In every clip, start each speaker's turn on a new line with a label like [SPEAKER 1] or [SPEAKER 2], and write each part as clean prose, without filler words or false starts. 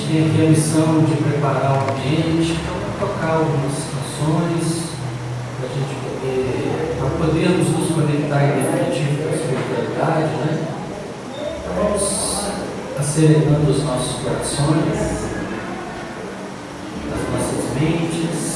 [SPEAKER 1] tem aqui a missão de preparar o ambiente, então tocar algumas canções, para podermos nos conectar em definitivo com a espiritualidade, né? Então vamos acelerando os nossos corações, as nossas mentes.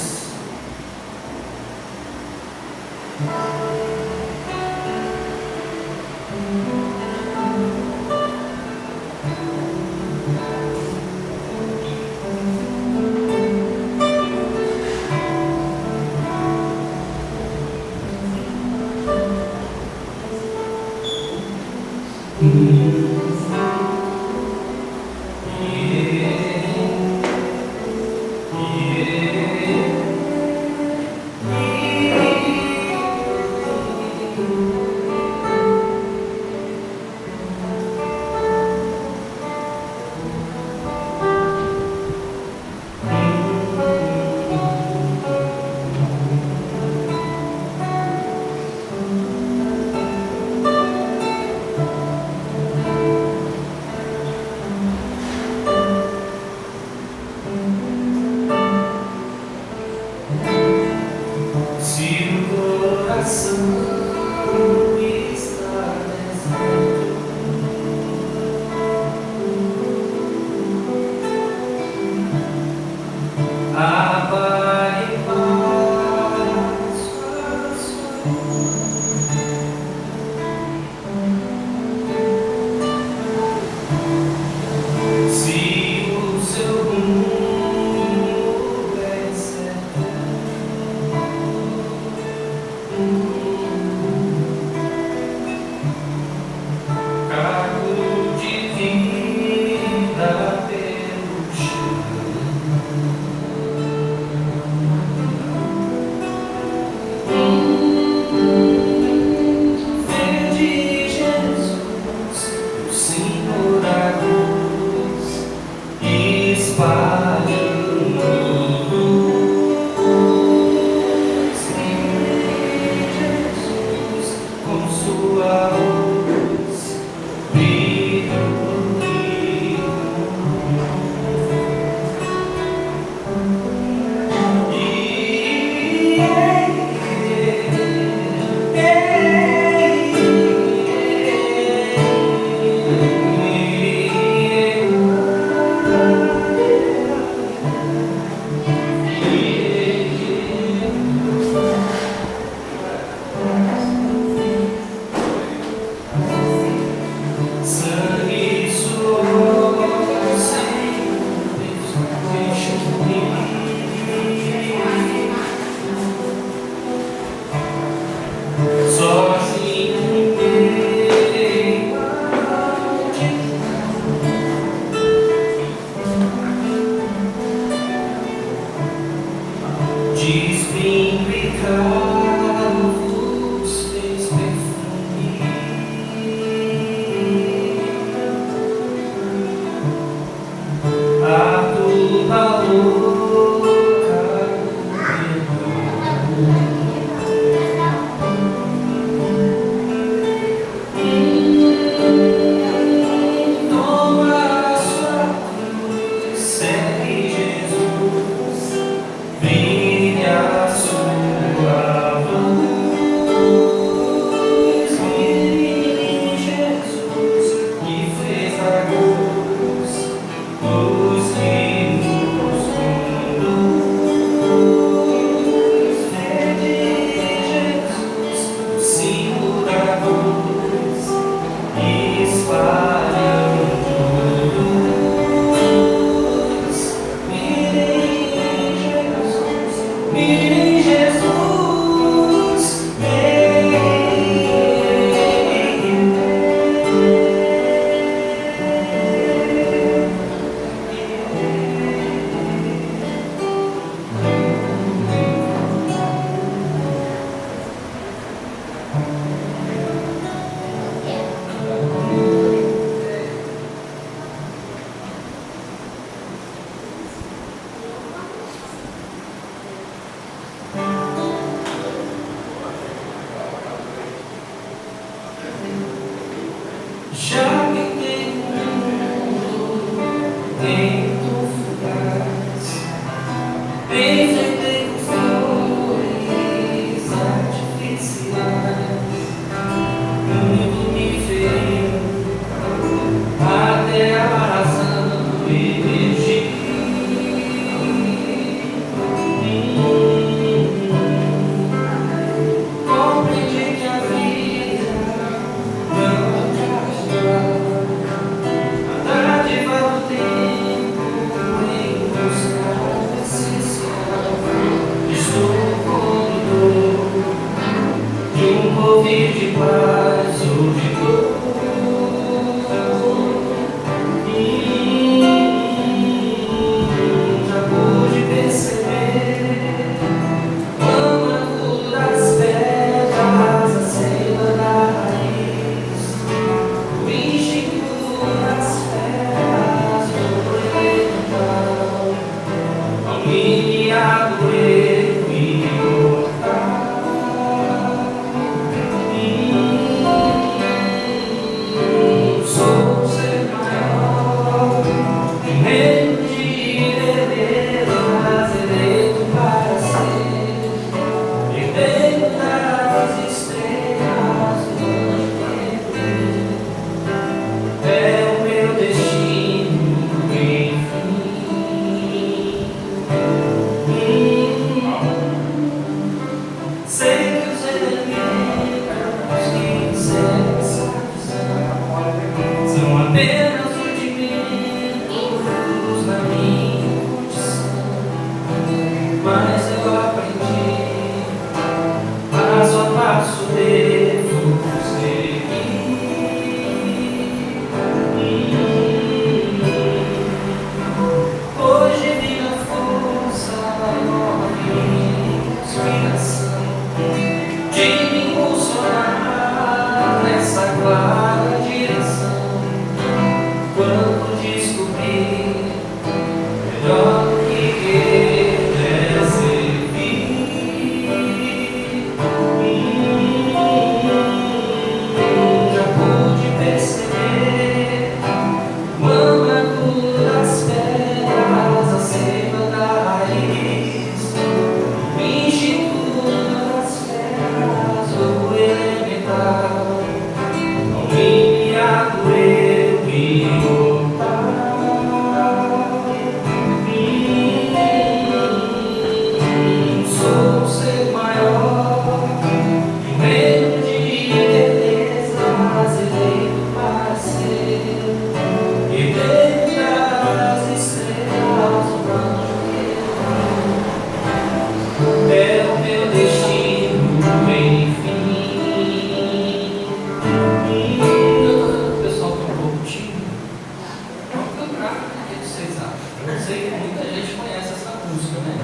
[SPEAKER 1] vocês acham? Eu sei que muita gente conhece essa música, né?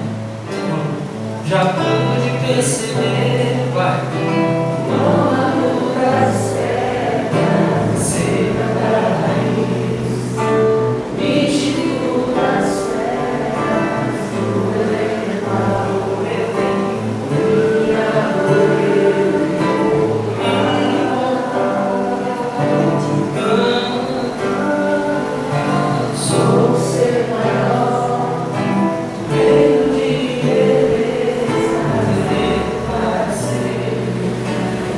[SPEAKER 1] Já pude perceber, vai. No amor da cega, cega da raiz, místico das trevas, do elemental eterno, minha dor. Sou seu maior, meio de beleza, viver para ser,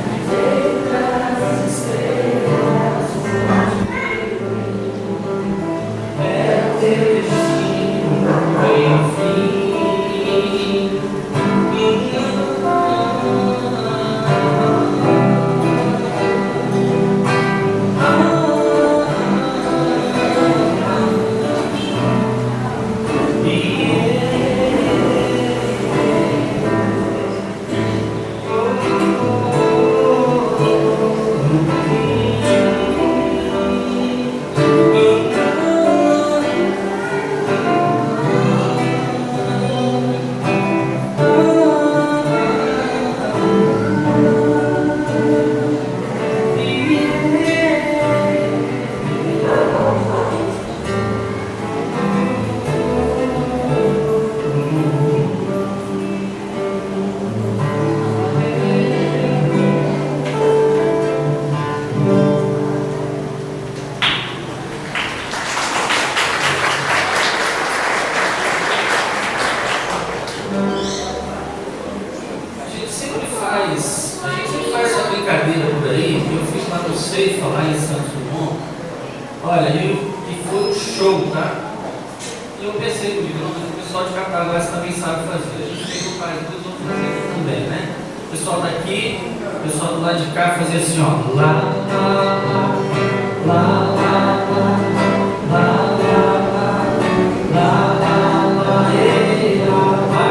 [SPEAKER 1] viver das estrelas, é o teu destino, enfim. A gente sempre faz essa brincadeira por aí. Eu fiz lá no Ceifa, lá em Santos Dumont. Olha, e foi um show, tá? E eu pensei comigo, o pessoal de Cataguás também sabe fazer. A gente fez o país dos outros fazer também, né? O pessoal daqui, o pessoal do lado de cá fazia assim, ó. Lá, lá, lá, lá, lá, lá, lá, lá, lá, lá, lá, ei, lá, vai.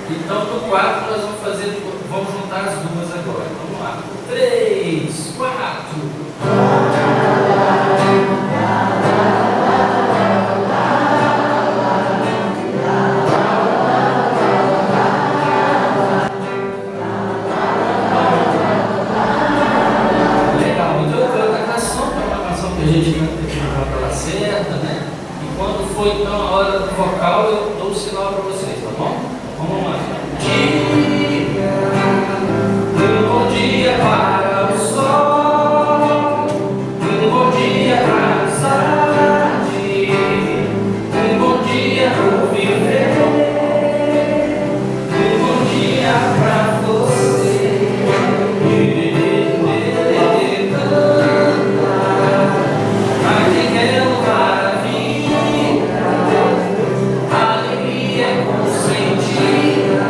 [SPEAKER 1] Então, no 4 nós vamos juntar as duas agora. Vamos lá. 3, 4. Legal, então eu canto a canção, que é uma canção que a gente canta aqui na capela certa, né? E quando for então a hora do vocal, eu dou o sinal para vocês, tá bom? Vamos lá. Dia, um bom dia para o sol, um bom dia para a tarde, um bom dia para viver, um bom dia para você. Mas quem quer louvar a vida, alegria consentida.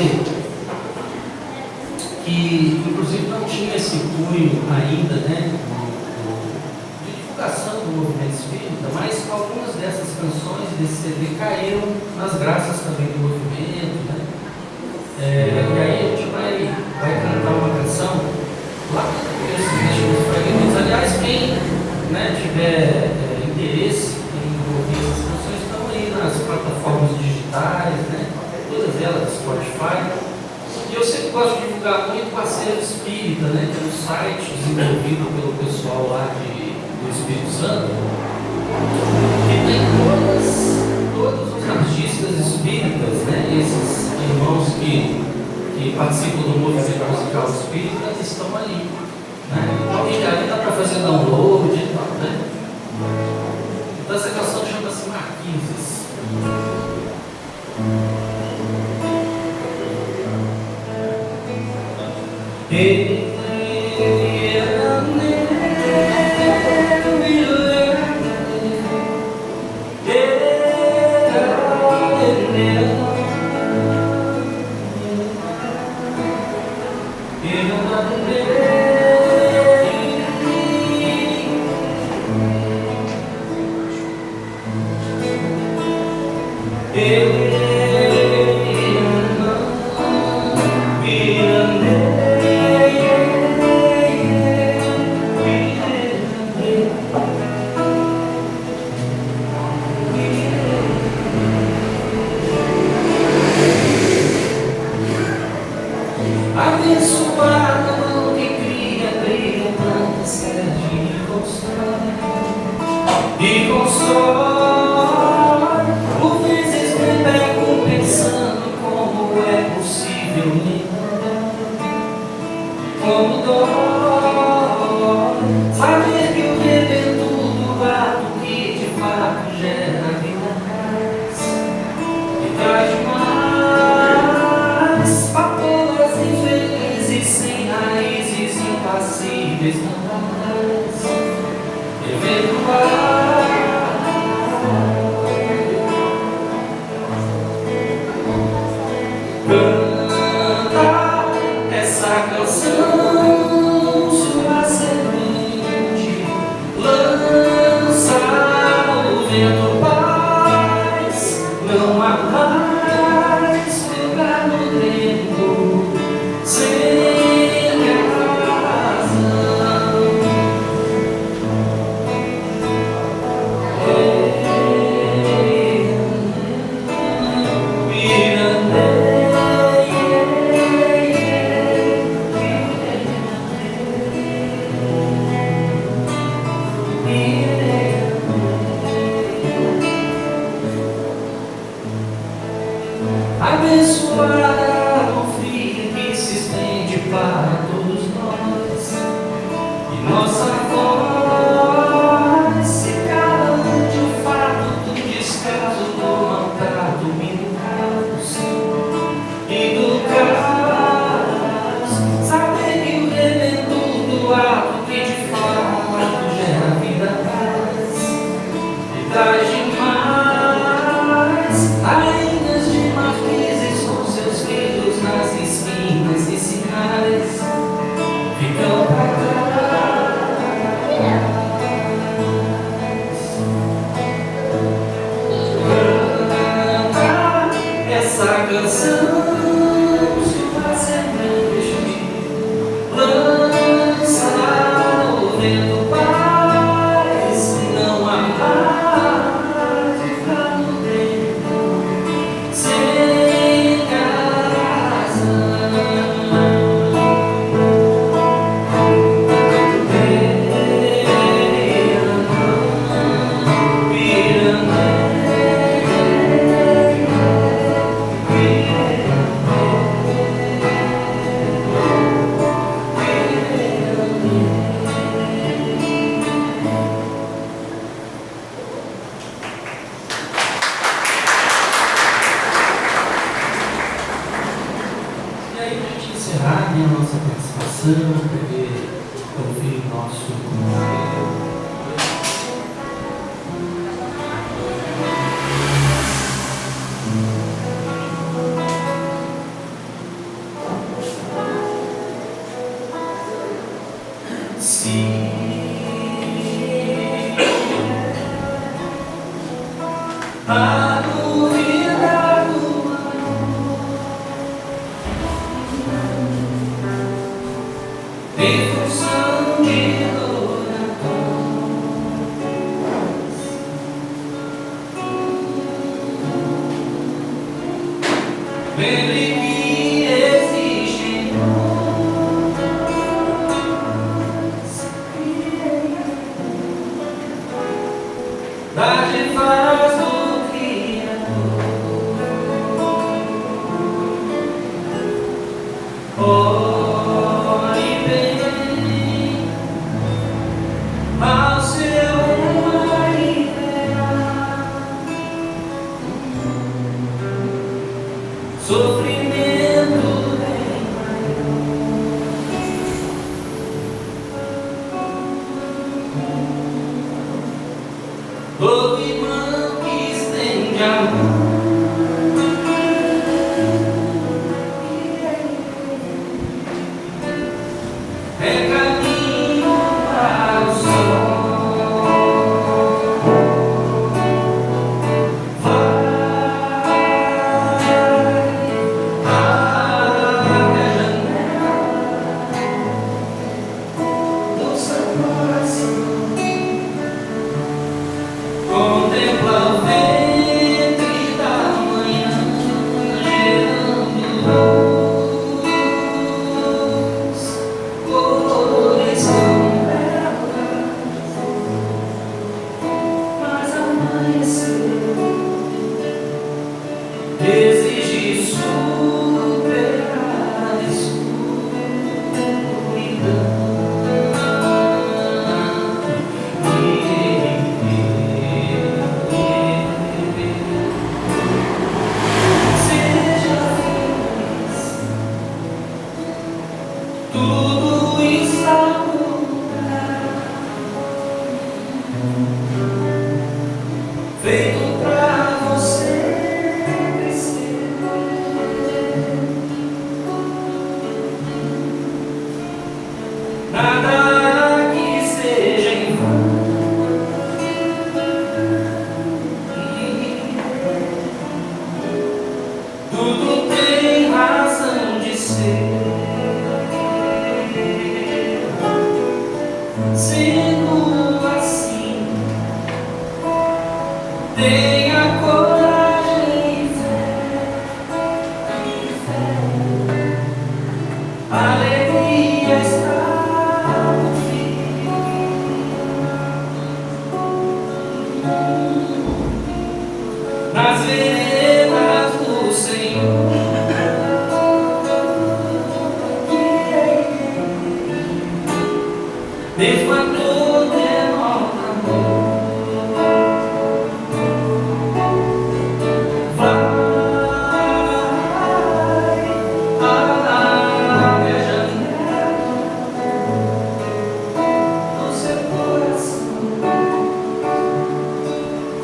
[SPEAKER 1] dizer que, inclusive, não tinha esse cunho ainda, né, de divulgação do movimento espírita, mas algumas dessas canções desse CD caíram nas graças também do movimento, né? E aí a gente vai cantar uma canção lá nesses fragmentos. Aliás, quem, né, tiver interesse em ouvir essas canções estão aí nas plataformas digitais, né? Todas elas, Spotify. E eu sempre gosto de divulgar muito o Acervo Espírita, né? Que é um site desenvolvido pelo pessoal lá do Espírito Santo, que tem todos os artistas espíritas, né? Esses irmãos que participam do movimento musical espírita estão ali, né? Então, ali dá para fazer download e tal, né? Então essa canção chama-se Marquises. A dúvida do em função de oratórios, lembre que existem dádivas do ore bem ao seu sofrimento todo irmão que estende a mão é caminho para o sol. Vai, abre a janela do seu coração, contempla o ventre da manhã gerando luz. Cores tão belas, mas amanhecer exige superar a escuridão. Seja feliz, tudo está no lugar, feito pra você crescer. Nada que seja em vão. Tudo tem razão de ser. Sendo assim, tenha coragem e fé. A alegria está no fim. Nas veredas do Senhor. Mesmo a dor demora amor. Vai, abre a janela do seu coração,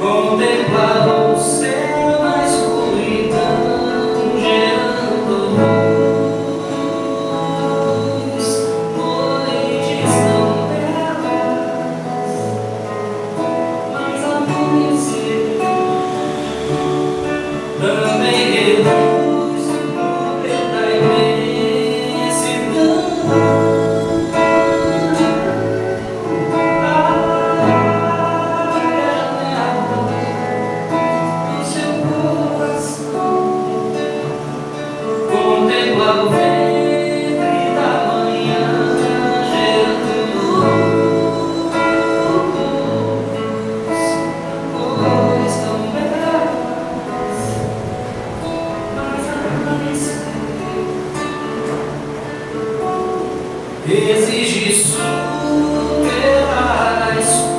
[SPEAKER 1] contempla o céu na escuridão, gerando luz. Noites tão belas, mas amanhecer também reluz no poder da imensidão. Abre a janela do seu coração, contempla o ventre da manhã gerando luz. Cores tão belas, mas amanhecer exige superar a escuridão.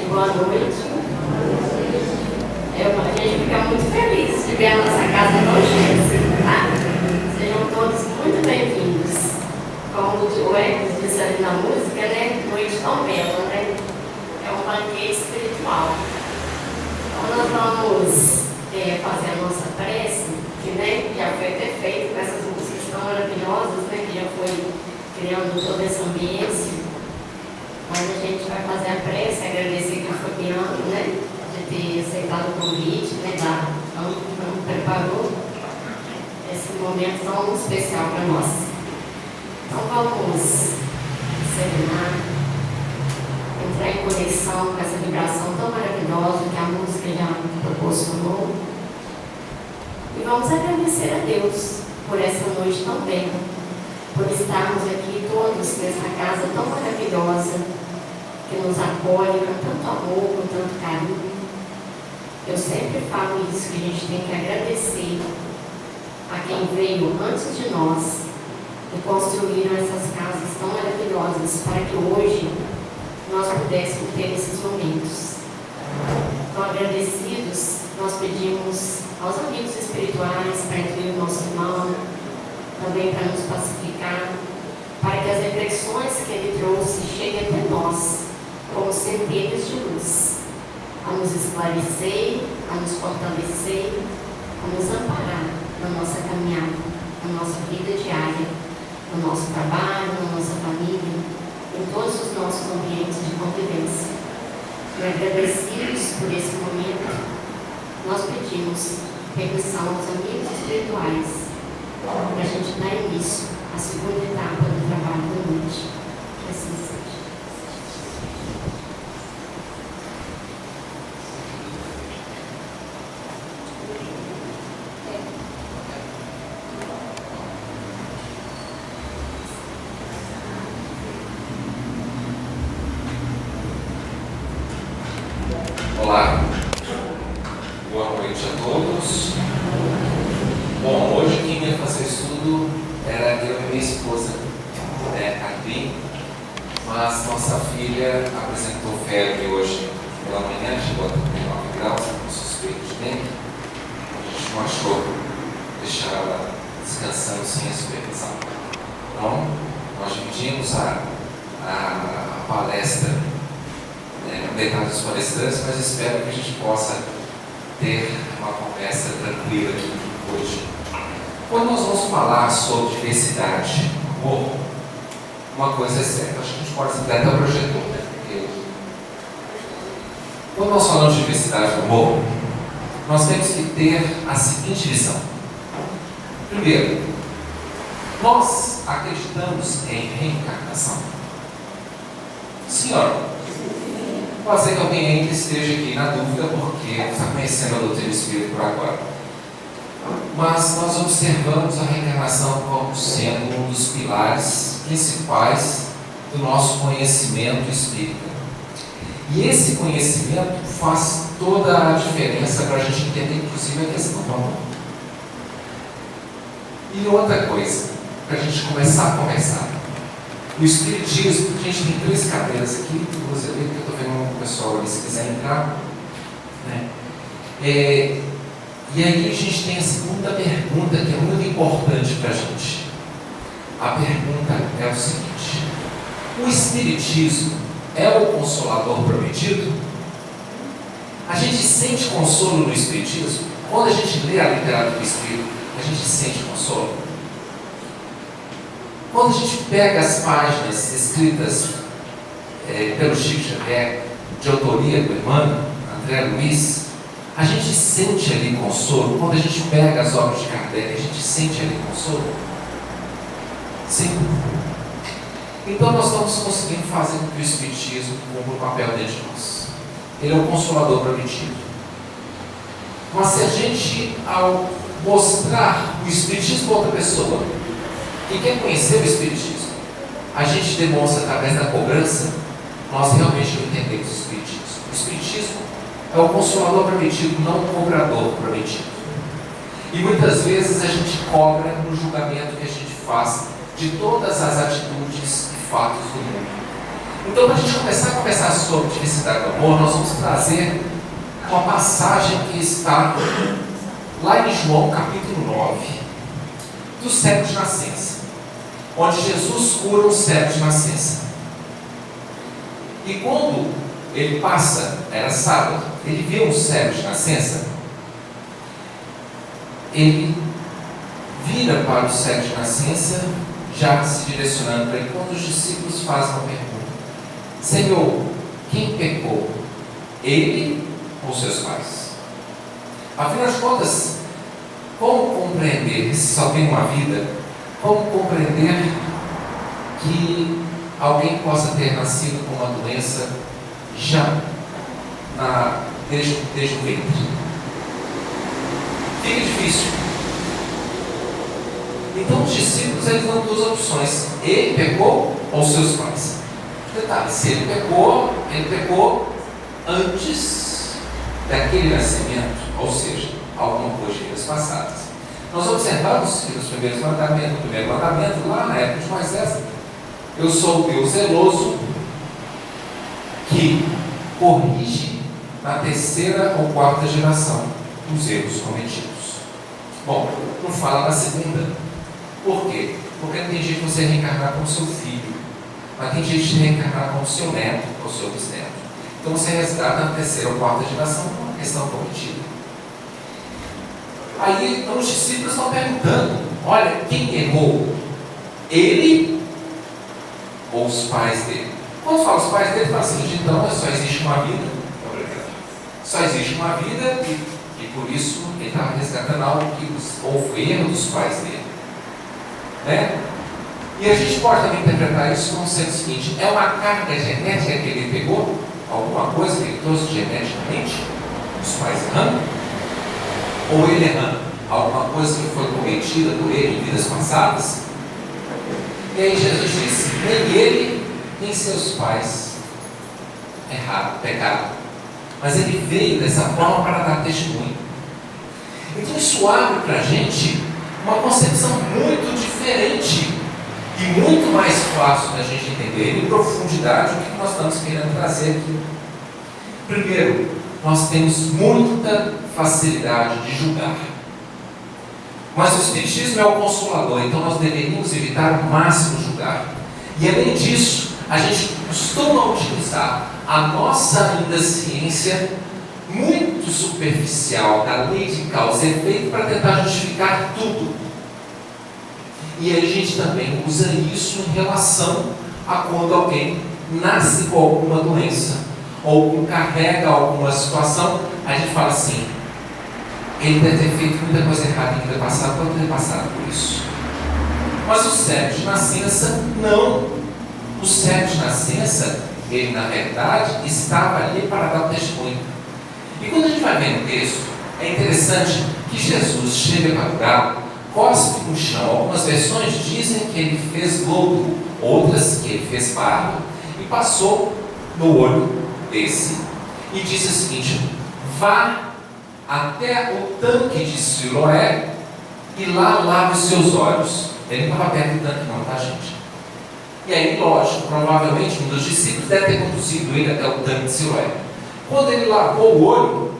[SPEAKER 2] boa noite. A gente fica muito feliz de ver a nossa casa nojenta, tá? Sejam todos muito bem-vindos. Como o Ecos disse ali na música, né? Noite tão bela, né? É um banquete espiritual. Então nós vamos fazer a nossa prece, que né, já foi até feito com essas músicas tão maravilhosas, né? Que já foi criando todo esse ambiente. Mas a gente vai fazer a prece, agradecer a Fabiana, né? De ter aceitado o convite, né? Não preparou esse momento tão especial para nós. Então vamos serenar, entrar em conexão com essa vibração tão maravilhosa que a música já proporcionou. E vamos agradecer a Deus por essa noite tão bela, por estarmos aqui todos nessa casa tão maravilhosa, que nos acolhe com tanto amor, com tanto carinho. Eu sempre falo isso, que a gente tem que agradecer a quem veio antes de nós e construíram essas casas tão maravilhosas para que hoje nós pudéssemos ter esses momentos. Então, agradecidos, nós pedimos aos amigos espirituais para incluir o nosso irmão, também para nos pacificar, para que as reflexões que ele trouxe cheguem até nós como centelhas de luz, a nos esclarecer, a nos fortalecer, a nos amparar na nossa caminhada, na nossa vida diária, no nosso trabalho, na nossa família, em todos os nossos ambientes de convivência. E agradecidos por esse momento, nós pedimos permissão aos amigos espirituais para a gente dar início à segunda etapa do trabalho da noite. Que assim seja.
[SPEAKER 3] Olá, boa noite a todos. Bom, hoje quem ia fazer estudo era eu e minha esposa, Adri, mas nossa filha apresentou febre hoje pela manhã, chegou a 39 graus, com suspeito de dengue. A gente não achou deixar ela descansando sem a supervisão. Então, nós dividimos a palestra, metade dos palestrantes, mas espero que a gente possa ter uma conversa tranquila aqui hoje. Quando nós vamos falar sobre diversidade, amor, uma coisa é certa, acho que a gente pode até o projetor, né? Porque quando nós falamos de diversidade do amor, nós temos que ter a seguinte visão. Primeiro, nós acreditamos em reencarnação? Senhora, pode ser que alguém ainda esteja aqui na dúvida porque está conhecendo a doutrina espírita por agora. Mas nós observamos a reencarnação como sendo um dos pilares principais do nosso conhecimento espírita. E esse conhecimento faz toda a diferença para a gente entender, inclusive, a questão do amor. E outra coisa, para a gente começar a conversar. O Espiritismo, a gente tem 3 cadeiras aqui, duas ali, que eu estou vendo o pessoal ali, se quiser entrar. Né? E aí a gente tem a segunda pergunta, que é muito importante para a gente. A pergunta é o seguinte: o Espiritismo é o Consolador prometido? A gente sente consolo no Espiritismo? Quando a gente lê a literatura espírita, a gente sente consolo? Quando a gente pega as páginas escritas pelo Chico Xavier, de autoria do irmão André Luiz, a gente sente ali consolo. Quando a gente pega as obras de Kardec, a gente sente ali consolo? Sim. Então nós estamos conseguindo fazer com que o Espiritismo cumpra o papel dentro de nós. Ele é o Consolador prometido. Mas se a gente, ao mostrar o Espiritismo a outra pessoa que quer conhecer o Espiritismo, a gente demonstra através da cobrança, nós realmente não entendemos o Espiritismo. O Espiritismo é o Consolador prometido, não o cobrador prometido. E muitas vezes a gente cobra no julgamento que a gente faz de todas as atitudes e fatos do mundo. Então, para a gente começar a conversar sobre diversidade do amor, nós vamos trazer uma passagem que está lá em João capítulo 9, do cego de nascença, onde Jesus cura um cego de nascença. E quando ele passa, era sábado, ele vê um cego de nascença, ele vira para o cego de nascença, já se direcionando para ele, quando os discípulos fazem uma pergunta: Senhor, quem pecou? Ele ou seus pais? Afinal de contas, como compreender, se só tem uma vida, como compreender que alguém possa ter nascido com uma doença já desde o ventre? Fica difícil. Então os discípulos, eles dão duas opções: ele pecou ou seus pais. Detalhe, se ele pecou antes daquele nascimento, ou seja, alguma coisa de vidas passadas. Nós observamos que nos primeiros mandamentos, no primeiro mandamento, lá na época de Moisés: eu sou o Deus zeloso que corrige na terceira ou quarta geração os erros cometidos. Bom, não fala na segunda. Por quê? Porque não tem jeito de você reencarnar com o seu filho, mas tem jeito de reencarnar com o seu neto ou o seu bisneto. Então você resgata na terceira ou quarta geração uma questão cometida. Aí então, os discípulos estão perguntando: olha, quem errou? Ele ou os pais dele? Quando fala os pais dele, fala assim: então só existe uma vida. Só existe uma vida e por isso ele estava resgatando algo que houve erro dos pais dele. Né? E a gente pode também interpretar isso como sendo o seguinte: é uma carga genética que ele pegou, alguma coisa que ele trouxe geneticamente, os pais errando, ou ele errando, alguma coisa que foi cometida por ele em vidas passadas. E aí Jesus disse: nem ele, nem seus pais erraram, pecaram, mas ele veio dessa forma para dar testemunho. Então isso abre para a gente uma concepção muito diferente e muito mais fácil da gente entender em profundidade o que nós estamos querendo trazer aqui. Primeiro, nós temos muita facilidade de julgar, mas o Espiritismo é o consolador, então nós deveríamos evitar o máximo julgar. E além disso, a gente costuma utilizar a nossa ainda ciência muito superficial da lei de causa e efeito para tentar justificar tudo. E aí a gente também usa isso em relação a quando alguém nasce com alguma doença ou carrega alguma situação. A gente fala assim: ele deve ter feito muita coisa errada em vida passada para ter passado por isso. Mas o cego de nascença, não. O cego de nascença, ele na verdade estava ali para dar testemunho. E quando a gente vai ver no texto, é interessante que Jesus chega para curar, cospe no chão. Algumas versões dizem que ele fez lodo, outras que ele fez barro e passou no olho desse e disse o seguinte: vá até o tanque de Siloé e lá lave os seus olhos. Ele não estava perto do tanque não, tá, gente? E aí, lógico, provavelmente um dos discípulos deve ter conduzido ele até o tanque de Siloé. Quando ele lavou o olho,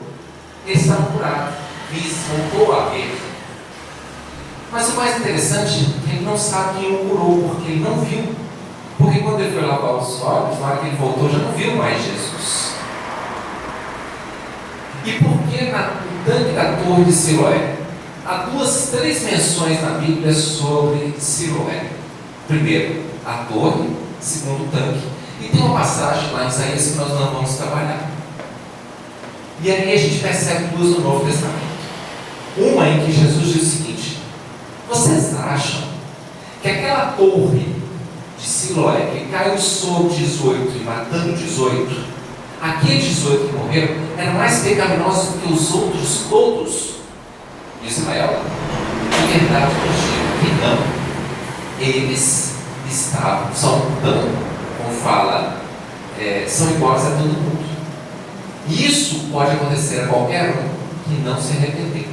[SPEAKER 3] ele estava curado, voltou a ver. Mas o mais interessante é que ele não sabe quem o curou, porque ele não viu. Porque quando ele foi lavar os olhos, na hora que ele voltou, já não viu mais Jesus. E por que no tanque da torre de Siloé? Há três menções na Bíblia sobre Siloé. Primeiro, a torre. Segundo, o tanque. E tem uma passagem lá em Isaías que nós não vamos trabalhar. E aí a gente percebe duas no Novo Testamento. Uma em que Jesus diz o seguinte: vocês acham que aquela torre de Siloé que caiu sobre 18 e matando 18, aqueles 18 que morreram eram mais pecaminosos do que os outros todos de Israel? Em verdade, eu digo que não. Eles são iguais a todo mundo. E isso pode acontecer a qualquer um que não se arrepender.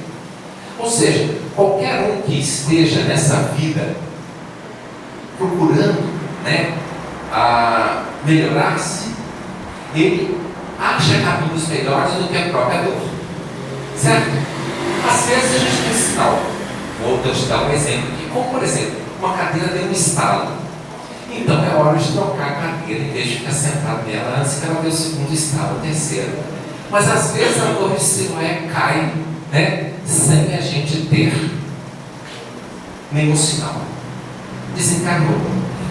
[SPEAKER 3] Ou seja, qualquer um que esteja nessa vida procurando, melhorar-se, ele acha caminhos melhores do que a própria dor. Certo? Às vezes a gente tem sinal. Vou te dar um exemplo aqui. Como, por exemplo, uma cadeira deu um estalo. Então é hora de trocar a cadeira, em vez de ficar sentado nela antes que ela dê o segundo estalo, o terceiro. Mas às vezes a dor de Siloé cai, né, sem a gente ter nenhum sinal. Desencarnou.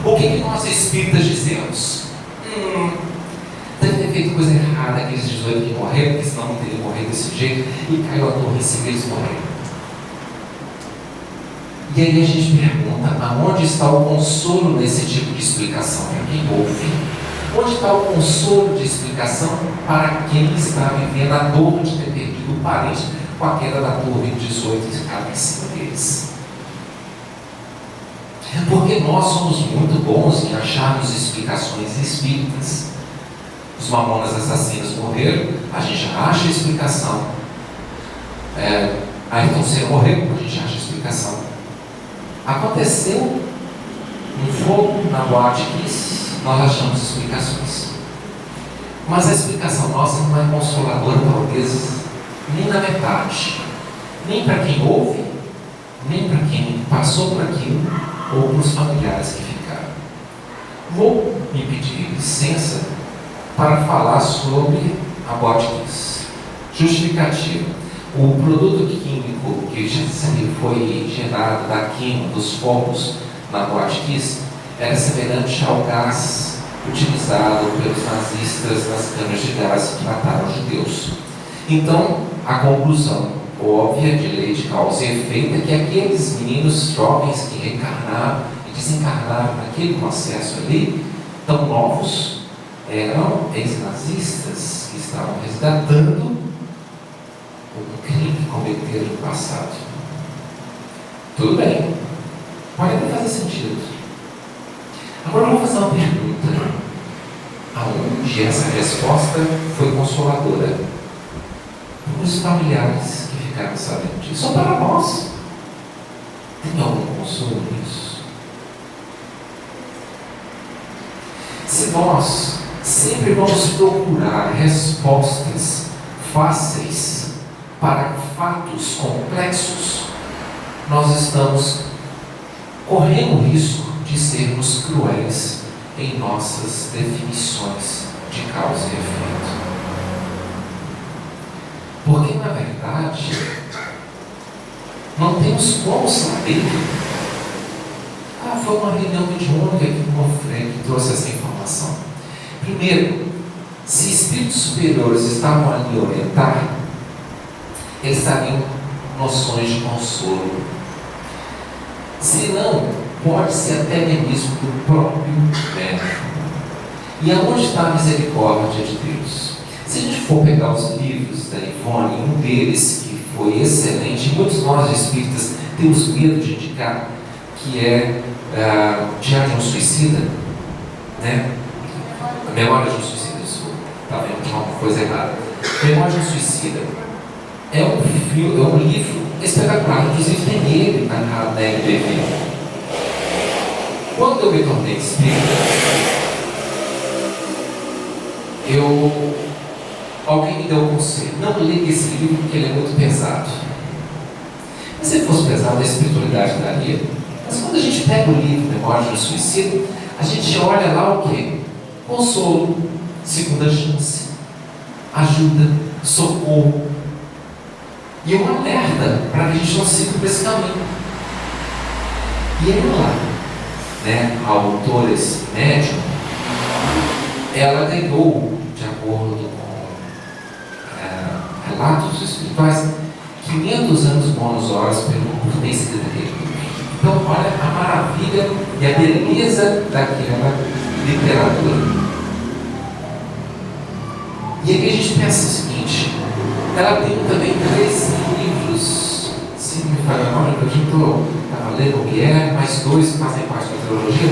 [SPEAKER 3] O que nós espíritas dizemos? Deve ter feito coisa errada aqueles 18 que morreram, porque senão não teriam morrido desse jeito, e caiu a torre em si, eles morreram. E aí a gente pergunta, aonde está o consolo nesse tipo de explicação? Para quem ouve. Onde está o consolo de explicação para quem está vivendo a dor de ter perdido o parente com a queda da torre de 18 e ficava em cima deles? É porque nós somos muito bons em acharmos explicações espíritas. Os mamonas assassinos morreram, a gente acha a explicação. Ayrton Senna morreu, a gente acha a explicação. Aconteceu um fogo na boate Kiss, nós achamos explicações. Mas a explicação nossa não é consoladora, talvez, nem na metade. Nem para quem ouve, nem para quem passou por aquilo, ou para os familiares que ficaram. Vou me pedir licença para falar sobre a boate Kiss. Justificativa. O produto químico que foi gerado da queima dos fogos na boate Kiss era semelhante ao gás utilizado pelos nazistas nas câmaras de gás que mataram os judeus. Então, a conclusão óbvia de lei de causa e efeito é que aqueles meninos jovens que reencarnaram e desencarnaram naquele processo ali, tão novos, eram ex-nazistas que estavam resgatando um crime que cometeram no passado. Tudo bem, pode até fazer sentido. Agora eu vou fazer uma pergunta. Aonde essa resposta foi consoladora? Para os familiares que ficaram sabendo disso, ou para nós? Tem algum consolo nisso? Se nós sempre vamos procurar respostas fáceis para fatos complexos, nós estamos correndo o risco de sermos cruéis em nossas definições de causa e efeito. Porque, na verdade, não temos como saber. Foi uma reunião mediúnica que trouxe essa informação. Primeiro, se espíritos superiores estavam ali a orientar, eles teriam noções de consolo. Se não, pode ser até mesmo do próprio médico. E aonde está a misericórdia de Deus? Se a gente for pegar os livros da Ivone, um deles que foi excelente, muitos nós espíritas temos medo de indicar, que é Diário de um Suicida, né? A Memória de um Suicida, está vendo que é uma coisa errada. Memória de um Suicida é um livro espetacular, inclusive tem ele na RBV. Quando eu me tornei espírita, alguém me deu um conselho: não leia esse livro porque ele é muito pesado. Mas se ele fosse pesado, a espiritualidade daria. Mas quando a gente pega o livro Memória de um Suicida, a gente olha lá o quê? Consolo, segunda chance, ajuda, socorro e um alerta para que a gente não siga por esse caminho. E ela, né, a autora, esse médium, ela ganhou, de acordo com relatos espirituais, 500 anos bônus horas por ter escrito aquele livro. Então, olha a maravilha e a beleza daquela literatura. E aí a gente pensa o seguinte: ela tem também 3 livros, se me falha a memória, eu estava lendo o Guilherme, mais 2 que fazem parte da teologia,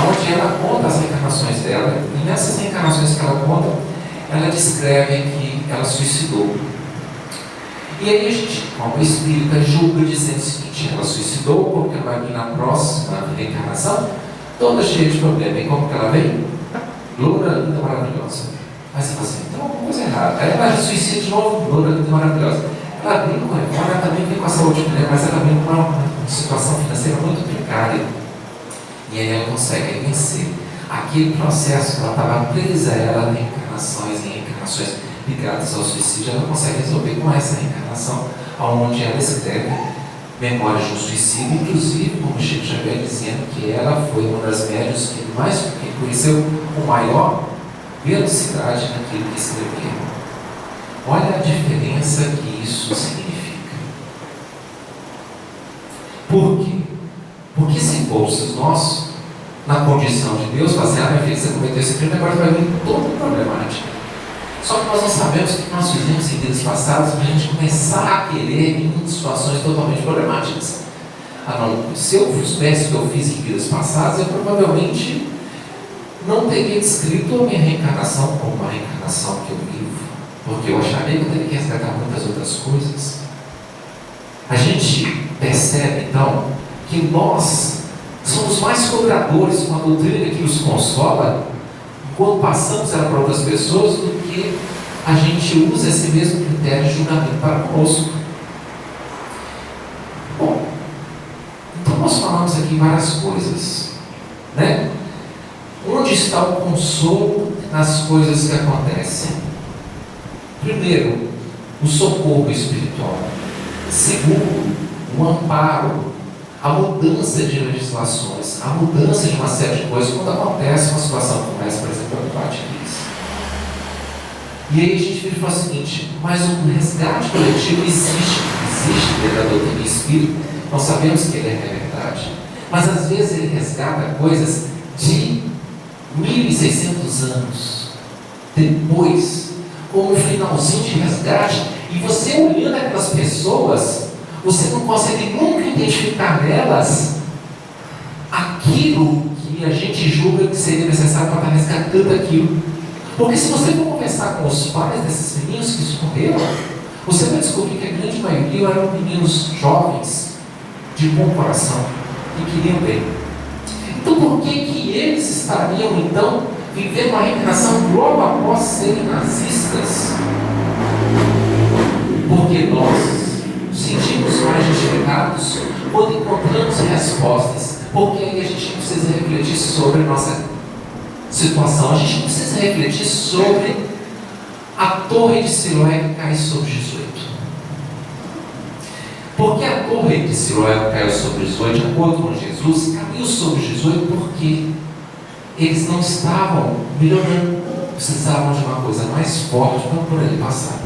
[SPEAKER 3] onde ela conta as reencarnações dela, e nessas reencarnações que ela conta, ela descreve que ela suicidou. E aí a gente, como espírita, julga dizendo o seguinte: ela suicidou porque ela vai vir na próxima reencarnação toda cheia de problema. E como que ela vem? loura, linda, maravilhosa. Aí você fala assim, então alguma coisa errada. Aí ela suicida de novo, loura, linda, maravilhosa. Ela vem com ela também vem com a saúde, mas ela vem com uma situação financeira muito precária. E aí ela consegue vencer aquele processo que ela estava presa a ela, reencarnações e reencarnações ligadas ao suicídio. Ela consegue resolver com essa reencarnação, onde ela escreve Memórias de um Suicídio, inclusive, como Chico Xavier dizendo que ela foi uma das médiuns que conheceu com maior velocidade naquilo que escreveu. Olha a diferença que isso significa. Por quê? Porque se fosse nós, na condição de Deus, fazer, minha filha, você cometeu esse crime, agora vai vir todo problemático. Só que nós não sabemos o que nós fizemos em vidas passadas para a gente começar a querer em situações totalmente problemáticas. Se eu soubesse o que eu fiz em vidas passadas, eu provavelmente não teria descrito a minha reencarnação como uma reencarnação que eu vivo, porque eu acharia que eu teria que resgatar muitas outras coisas. A gente percebe, então, que nós somos mais cobradores com a doutrina que nos consola, quando passamos ela para outras pessoas, do que a gente usa esse mesmo critério de julgamento para conosco. Bom, então nós falamos aqui várias coisas, né? Onde está o consolo nas coisas que acontecem? Primeiro, o socorro espiritual. Segundo, o amparo, a mudança de legislações, a mudança de uma série de coisas quando acontece uma situação como essa, por exemplo, do Bate-Cris. E aí a gente vira e fala o seguinte, mas o resgate coletivo existe dentro da doutrina espírita, nós sabemos que ele é verdade, mas às vezes ele resgata coisas de 1.600 anos depois, como um finalzinho de resgate, e você olhando aquelas pessoas, você não consegue nunca identificar nelas aquilo que a gente julga que seria necessário para estar resgatando aquilo. Porque se você for conversar com os pais desses meninos que escorreram, você vai descobrir que a grande maioria eram meninos jovens, de bom coração, que queriam bem. Então por que eles estariam então vivendo uma reencarnação logo após serem nazistas? Porque nós sentimos mais justificados quando encontramos respostas, porque aí a gente não precisa refletir sobre a nossa situação, a gente não precisa refletir sobre a torre de Siloé que cai sobre 18. Porque a torre de Siloé que caiu sobre 18, de acordo com Jesus, caiu sobre 18 porque eles não estavam melhorando, precisavam de uma coisa mais forte para por ali passar.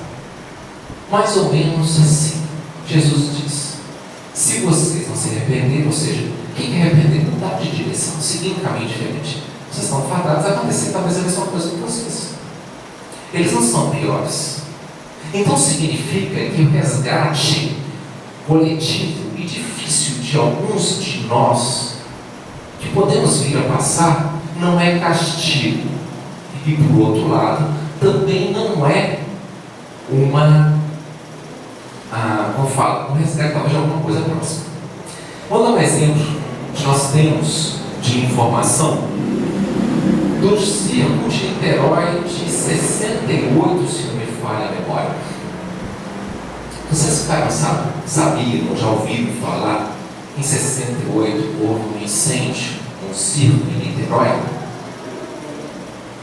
[SPEAKER 3] Mais ou menos assim, Jesus diz: se vocês não se arrependerem, ou seja, quem quer arrepender, mudar de direção, seguir um caminho diferente, vocês estão fadados a acontecer talvez a mesma coisa que vocês. Eles não são piores. Então significa que o resgate coletivo e difícil de alguns de nós que podemos vir a passar não é castigo, e por outro lado também não é como falo, um resgate talvez de alguma coisa próxima. Vou dar um exemplo que nós temos de informação do circo de Niterói de 68, se não me falha a memória. Vocês sabiam, já ouviram falar, em 68 houve um incêndio, um circo em Niterói?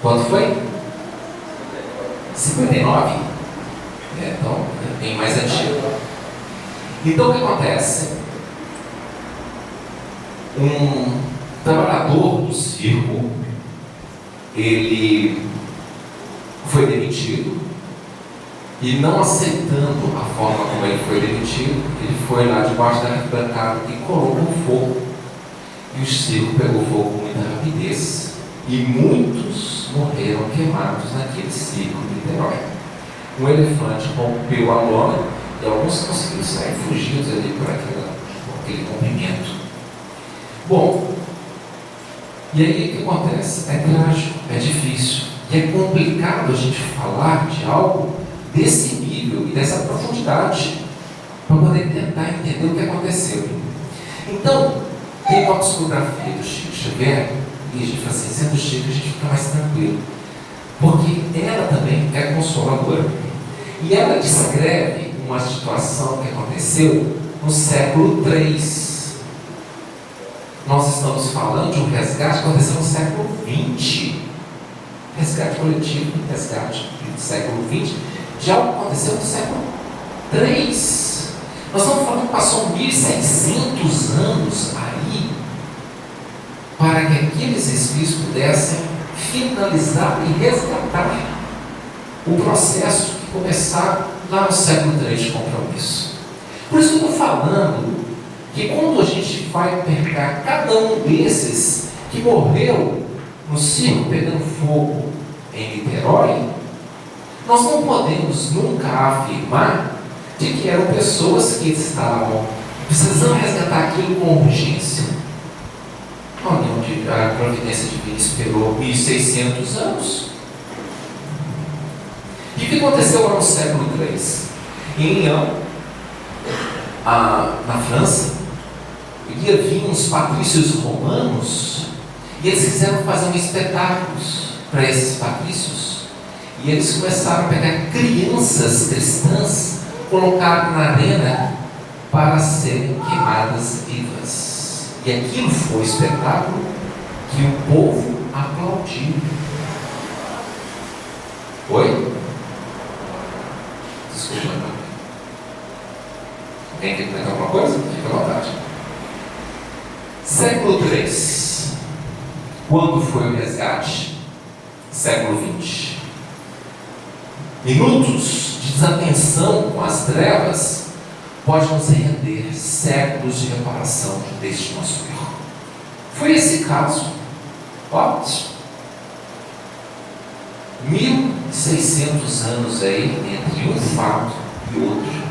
[SPEAKER 3] Quanto foi? 59? Então, é bem mais antigo. Então, o que acontece? Um trabalhador do circo, ele foi demitido, e não aceitando a forma como ele foi demitido, ele foi lá debaixo da arquibancada e colocou fogo, e o circo pegou fogo com muita rapidez, e muitos morreram queimados naquele circo de Niterói. Um elefante rompeu a lona e alguns conseguiram sair fugidos ali por aquele comprimento. Bom, e aí o que acontece? É trágico, é difícil, e é complicado a gente falar de algo desse nível e dessa profundidade para poder tentar entender o que aconteceu. Então, tem uma psicografia do Chico Xavier E a gente fala assim, sendo Chico, a gente fica mais tranquilo. Porque ela também é consoladora. E ela descreve uma situação que aconteceu no século III. Nós estamos falando de um resgate que aconteceu no século XX. Resgate coletivo, resgate do século XX, já aconteceu no século III. Nós estamos falando que passou 1.600 anos aí para que aqueles espíritos pudessem finalizar e resgatar o processo que começaram lá no século III de compromisso. Por isso que eu estou falando que quando a gente vai pegar cada um desses que morreu no circo pegando fogo em Niterói, nós não podemos nunca afirmar de que eram pessoas que estavam precisando resgatar aquilo com urgência. Onde a providência divina esperou 1.600 anos. E o que aconteceu lá no século III? Em Lyon, na França, ia vir uns patrícios romanos e eles quiseram fazer um espetáculo para esses patrícios. E eles começaram a pegar crianças cristãs, colocar na arena para serem queimadas vivas. E aquilo foi um espetáculo que o povo aplaudiu. Oi? Desculpa. Alguém quer comentar alguma coisa? Fica à vontade. Século III. Quando foi o resgate? Século XX. Minutos de desatenção com as trevas pode nos render séculos de reparação deste nosso erro. Foi esse caso. Ó, 1.600 anos aí entre um fato e outro.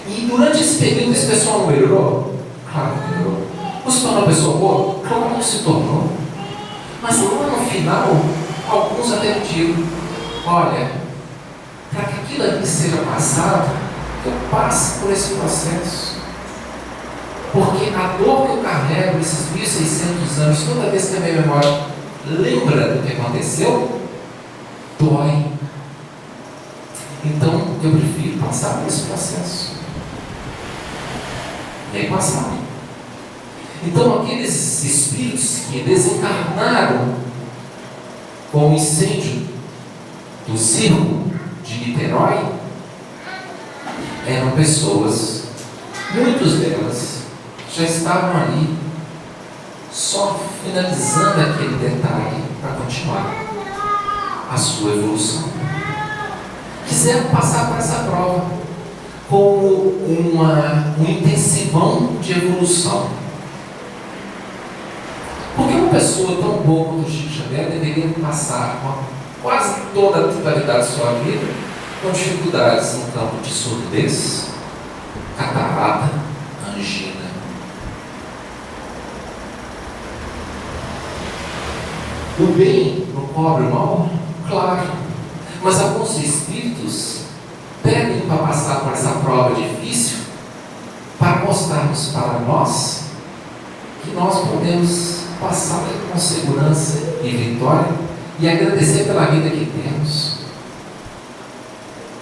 [SPEAKER 3] E durante esse período esse pessoal não melhorou? Claro que melhorou. Não se tornou uma pessoa boa? Claro que se tornou. Mas lá no final, alguns até digo, olha, para que aquilo ali seja passado, eu passe por esse processo. Porque a dor que eu carrego nesses 1.600 anos, toda vez que a minha memória lembra do que aconteceu, dói. Então eu prefiro passar por esse processo. E aí passaram. Então aqueles espíritos que desencarnaram com o incêndio do circo de Niterói eram pessoas, muitas delas já estavam ali só finalizando aquele detalhe para continuar a sua evolução. Quiseram passar por essa prova como um intensivão de evolução. Porque uma pessoa tão boa quanto o Chico Xavier deveria passar quase toda a totalidade de sua vida com dificuldades no campo de surdez, catarata, angina. O bem não cobre o mal? Claro. Mas alguns espíritos pedem para passar por essa prova difícil para mostrarmos para nós que nós podemos passar com segurança e vitória e agradecer pela vida que temos.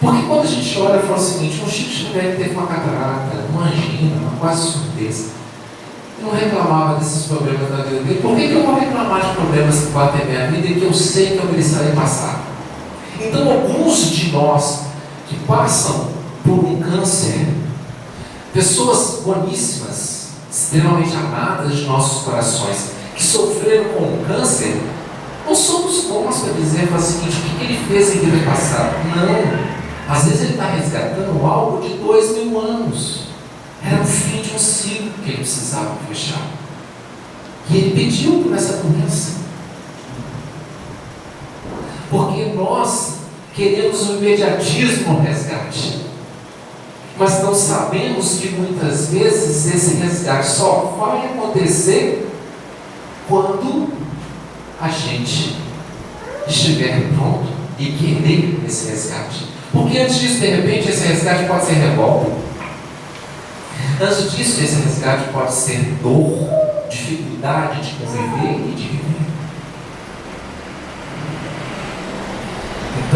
[SPEAKER 3] Porque quando a gente olha e fala o seguinte, um Chico Xavier teve uma catarata, uma angina, uma quase surdez, eu não reclamava desses problemas da vida dele. Por que eu vou reclamar de problemas que batem a minha vida e que eu sei que eu merecerei passar? Então alguns de nós que passam por um câncer, pessoas boníssimas, extremamente amadas de nossos corações, que sofreram com o câncer, não somos bons para dizer o seguinte, o que ele fez em vida passada? Não. Às vezes ele está resgatando algo de 2.000 anos. Era o fim de um ciclo que ele precisava fechar. E ele pediu por essa doença. Porque nós queremos o imediatismo no resgate. Mas não sabemos que muitas vezes esse resgate só vai acontecer quando a gente estiver pronto e querer esse resgate. Porque antes disso, de repente, esse resgate pode ser revolta. Antes disso, esse resgate pode ser dor, dificuldade de conviver e de viver.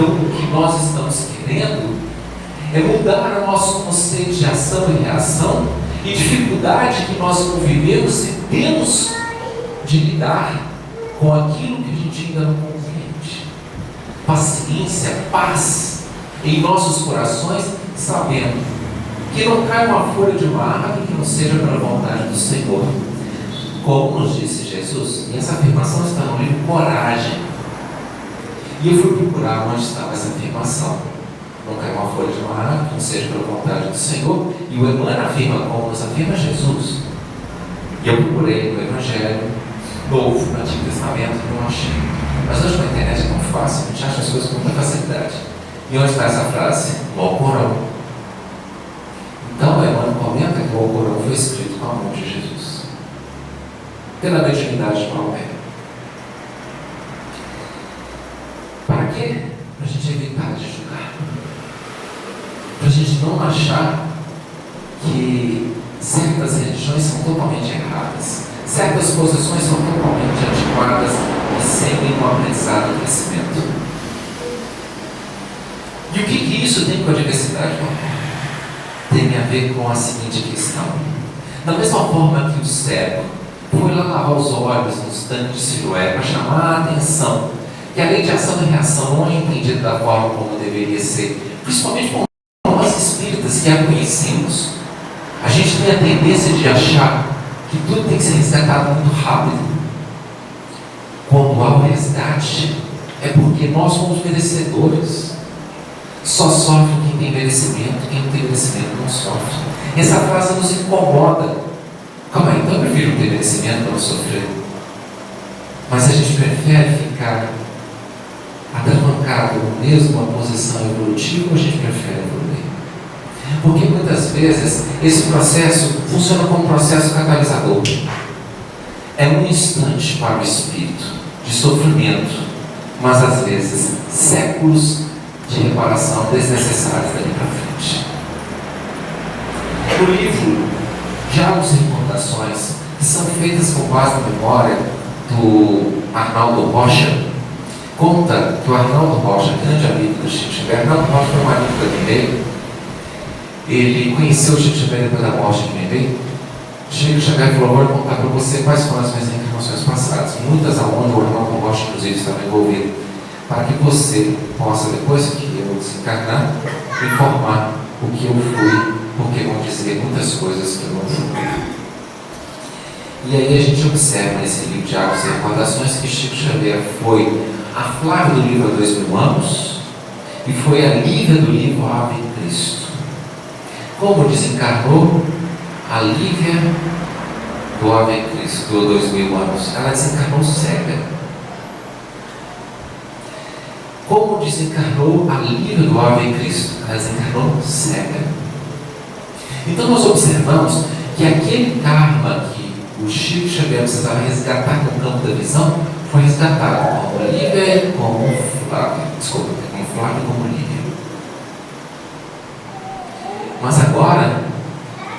[SPEAKER 4] Então, o que nós estamos querendo é mudar o nosso conceito de ação e reação e dificuldade que nós convivemos e temos de lidar com aquilo que a gente ainda não compreende. Paciência, paz em nossos corações, sabendo que não cai uma folha de uma árvore que não seja para a vontade do Senhor. Como nos disse Jesus, e essa afirmação está no livro Coragem. E eu fui procurar onde estava essa afirmação. Não cai uma folha de uma árvore que não seja para a vontade do Senhor. E o Emmanuel afirma como nos afirma Jesus. E eu procurei no Evangelho Novo, no Antigo Testamento, e não achei. Mas hoje na internet é tão fácil, a gente acha as coisas com muita facilidade. E onde está essa frase? No Alcorão. Então, Emmanuel comenta que o Alcorão foi escrito com a mão de Jesus, pela mediunidade de Maomé. Para quê? Para a gente evitar de julgar. Para a gente não achar que certas religiões são totalmente erradas, certas posições são totalmente antiquadas e sem nenhum aprendizado e crescimento. E o que isso tem com a diversidade? Tem a ver com a seguinte questão. Da mesma forma que o cego foi lá lavar os olhos nos tanques de Siloé para chamar a atenção que a lei de ação e reação não é entendida da forma como deveria ser, principalmente por nós espíritas que a conhecemos. A gente tem a tendência de achar que tudo tem que ser resgatado muito rápido. Quando há o resgate, é porque nós somos merecedores. Só sofre quem tem merecimento, quem não tem merecimento não sofre. Essa frase nos incomoda. Calma aí, então eu prefiro ter merecimento para não sofrer. Mas a gente prefere ficar atravancado na mesma posição evolutiva ou a gente prefere evoluir? Porque muitas vezes esse processo funciona como um processo catalisador. É um instante para o espírito de sofrimento, mas às vezes séculos de reparação desnecessárias dali para frente. No livro Diálogos e Recordações, que são feitas com base na memória do Arnaldo Rocha, conta que o Arnaldo Rocha, grande amigo do Chico Xavier, Arnaldo Rocha foi um amigo da Guimê. Ele conheceu o Chico Xavier depois da morte de Guimê. Chico Xavier falou: vou contar para você quais foram as minhas reencarnações passadas, muitas aonde o Arnaldo Rocha inclusive estava envolvido, para que você possa, depois que eu desencarnar, informar o que eu fui, porque vão dizer muitas coisas que eu não fui. E aí a gente observa nesse livro de Diálogos e Recordações que Chico Xavier foi a Flávia do livro Há 2000 anos e foi a Lívia do livro Ave Cristo. Como desencarnou a Lívia do Ave Cristo do 2000 anos? Ela desencarnou cega. Como desencarnou a Lívia do Ave Cristo? Ela desencarnou cega. Então nós observamos que aquele karma que o Chico Xavier precisava resgatar no campo da visão foi resgatado como Lívia e como Flávia. Desculpa, como Flávia e como Lívia. Mas agora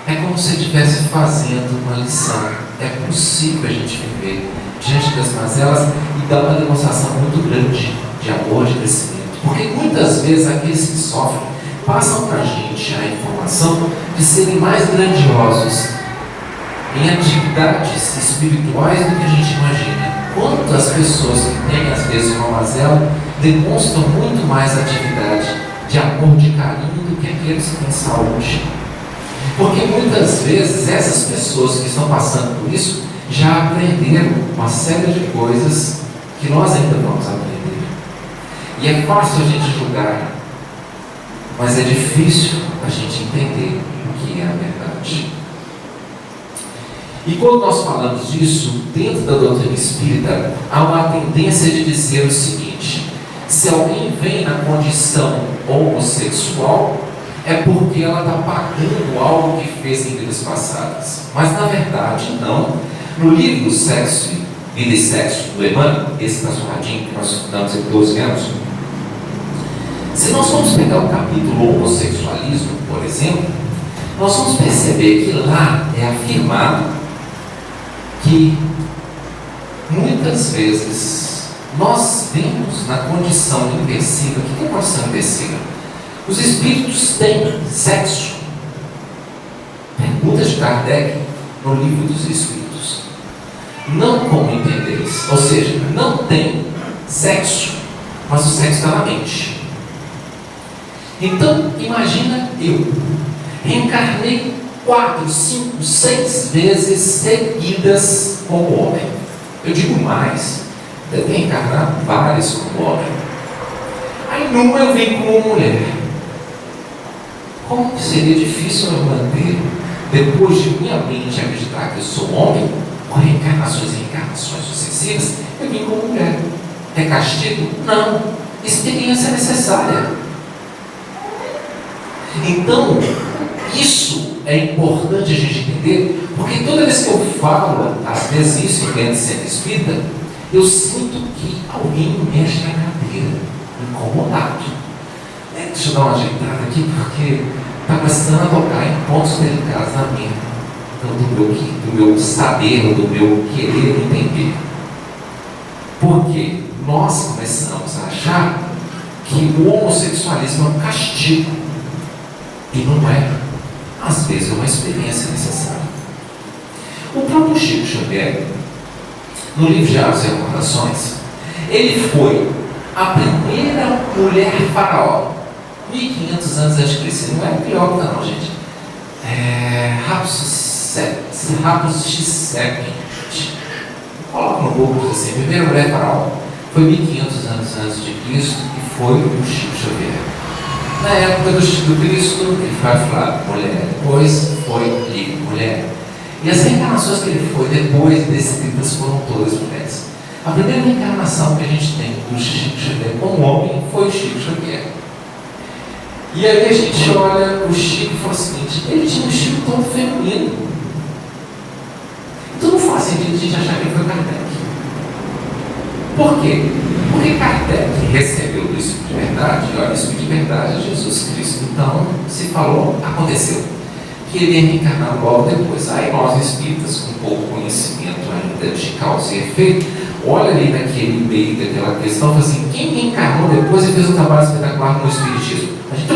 [SPEAKER 4] é como se estivesse fazendo uma lição. É possível a gente viver diante das mazelas e dar uma demonstração muito grande de amor, de crescimento. Porque muitas vezes aqueles que sofrem passam para a gente a informação de serem mais grandiosos em atividades espirituais do que a gente imagina. Quantas pessoas que têm às vezes uma mazela demonstram muito mais atividade de amor, de carinho do que aqueles que têm saúde. Porque muitas vezes essas pessoas que estão passando por isso já aprenderam uma série de coisas que nós ainda vamos aprender. E é fácil a gente julgar, mas é difícil a gente entender o que é a verdade. E quando nós falamos disso, dentro da doutrina espírita, há uma tendência de dizer o seguinte: se alguém vem na condição homossexual, é porque ela está pagando algo que fez em vidas passadas. Mas na verdade, não. No livro Sexo, Vida e Sexo, do Emmanuel, esse personagem que nós estudamos em 12 anos, se nós formos pegar o capítulo homossexualismo, por exemplo, nós vamos perceber que lá é afirmado que muitas vezes nós vemos na condição inversiva. O que é condição inversiva? Os espíritos têm sexo. Pergunta de Kardec no Livro dos Espíritos. Não como entendeis. Ou seja, não tem sexo, mas o sexo está na mente. Então, imagina eu reencarnei 4, 5, 6 vezes seguidas como homem. Eu digo mais, deve reencarnar várias como homem. Aí numa eu venho como mulher. Como que seria difícil eu manter, depois de minha mente acreditar que eu sou homem, com reencarnações e reencarnações sucessivas, eu vim como mulher. É castigo? Não. Experiência necessária. Então, isso é importante a gente entender, porque toda vez que eu falo, às vezes isso dentro de centro espírita, eu sinto que alguém mexe na cadeira, incomodado. Deixa eu dar uma ajeitada aqui, porque está começando a tocar em pontos delicados na minha, então, do meu saber, do meu querer entender. Porque nós começamos a achar que o homossexualismo é um castigo. E não é. Às vezes é uma experiência necessária. O próprio Chico Xavier, no livro de Atos e Recordações, ele foi a primeira mulher faraó. 1500 anos antes de Cristo. Não é pior não, gente. Rapsissep. Coloca no Google assim, primeira mulher faraó. Foi 1500 anos antes de Cristo e foi o Chico Xavier. Na época do Cristo, ele vai falar mulher, depois foi livre, mulher. E as reencarnações que ele foi depois descritas foram todas mulheres. A primeira reencarnação que a gente tem do Chico Xavier como homem foi o Chico Xavier. E aí a gente olha o Chico e fala o seguinte: ele tinha um estilo todo feminino. Então não faz sentido a gente achar que ele foi Kardec. Por quê? Porque Kardec recebeu do Espírito de Verdade, e olha, o Espírito de Verdade é Jesus Cristo. Então, se falou, aconteceu. Que ele ia reencarnar logo depois. Aí nós espíritas, com pouco conhecimento ainda de causa e efeito, olha ali naquele meio daquela questão, fala assim: quem reencarnou depois e fez um trabalho espetacular no Espiritismo? A gente,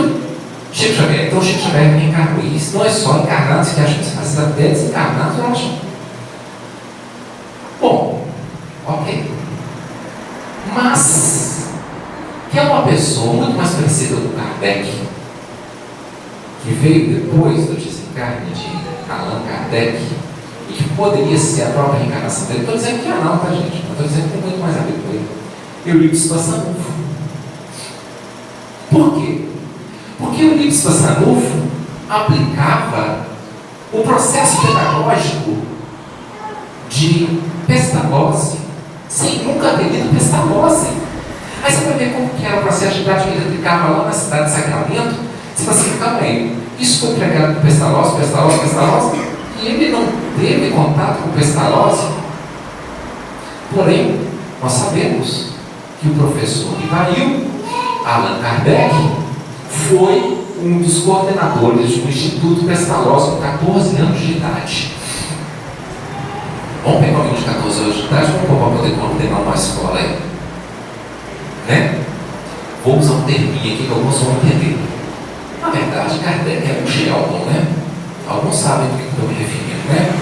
[SPEAKER 4] Chico Xavier. Então Chico Xavier reencarnou. E isso não é só encarnados que acham isso, mas até desencarnados acham. Bom, ok. Mas, que é uma pessoa muito mais parecida com Kardec, que veio depois do desencarne de Allan Kardec, e que poderia ser a própria reencarnação dele. Estou dizendo que não, tá, gente? Não estou dizendo que tem muito mais a ver com ele. Eu li o Spassanufo. Por quê? Porque o livro Spassanufo aplicava o processo pedagógico de Pestalozzi sem nunca ter lido Pestalozzi. Aí você vai ver como que era o processo didático que ele aplicava lá na cidade de Sacramento. Você fala assim: calma aí, isso foi pregado por Pestalozzi, e ele não teve contato com Pestalozzi. Porém, nós sabemos que o professor Ivail, Allan Kardec, foi um dos coordenadores do Instituto Pestalozzi com 14 anos de idade. Vamos pegar um menino de 14 anos de idade, vamos para poder coordenar uma escola aí. Né? Vou usar um terminho aqui que alguns vão entender. Na verdade, Kardec é um Sheldon, né? Alguns sabem do que estou me referindo, né?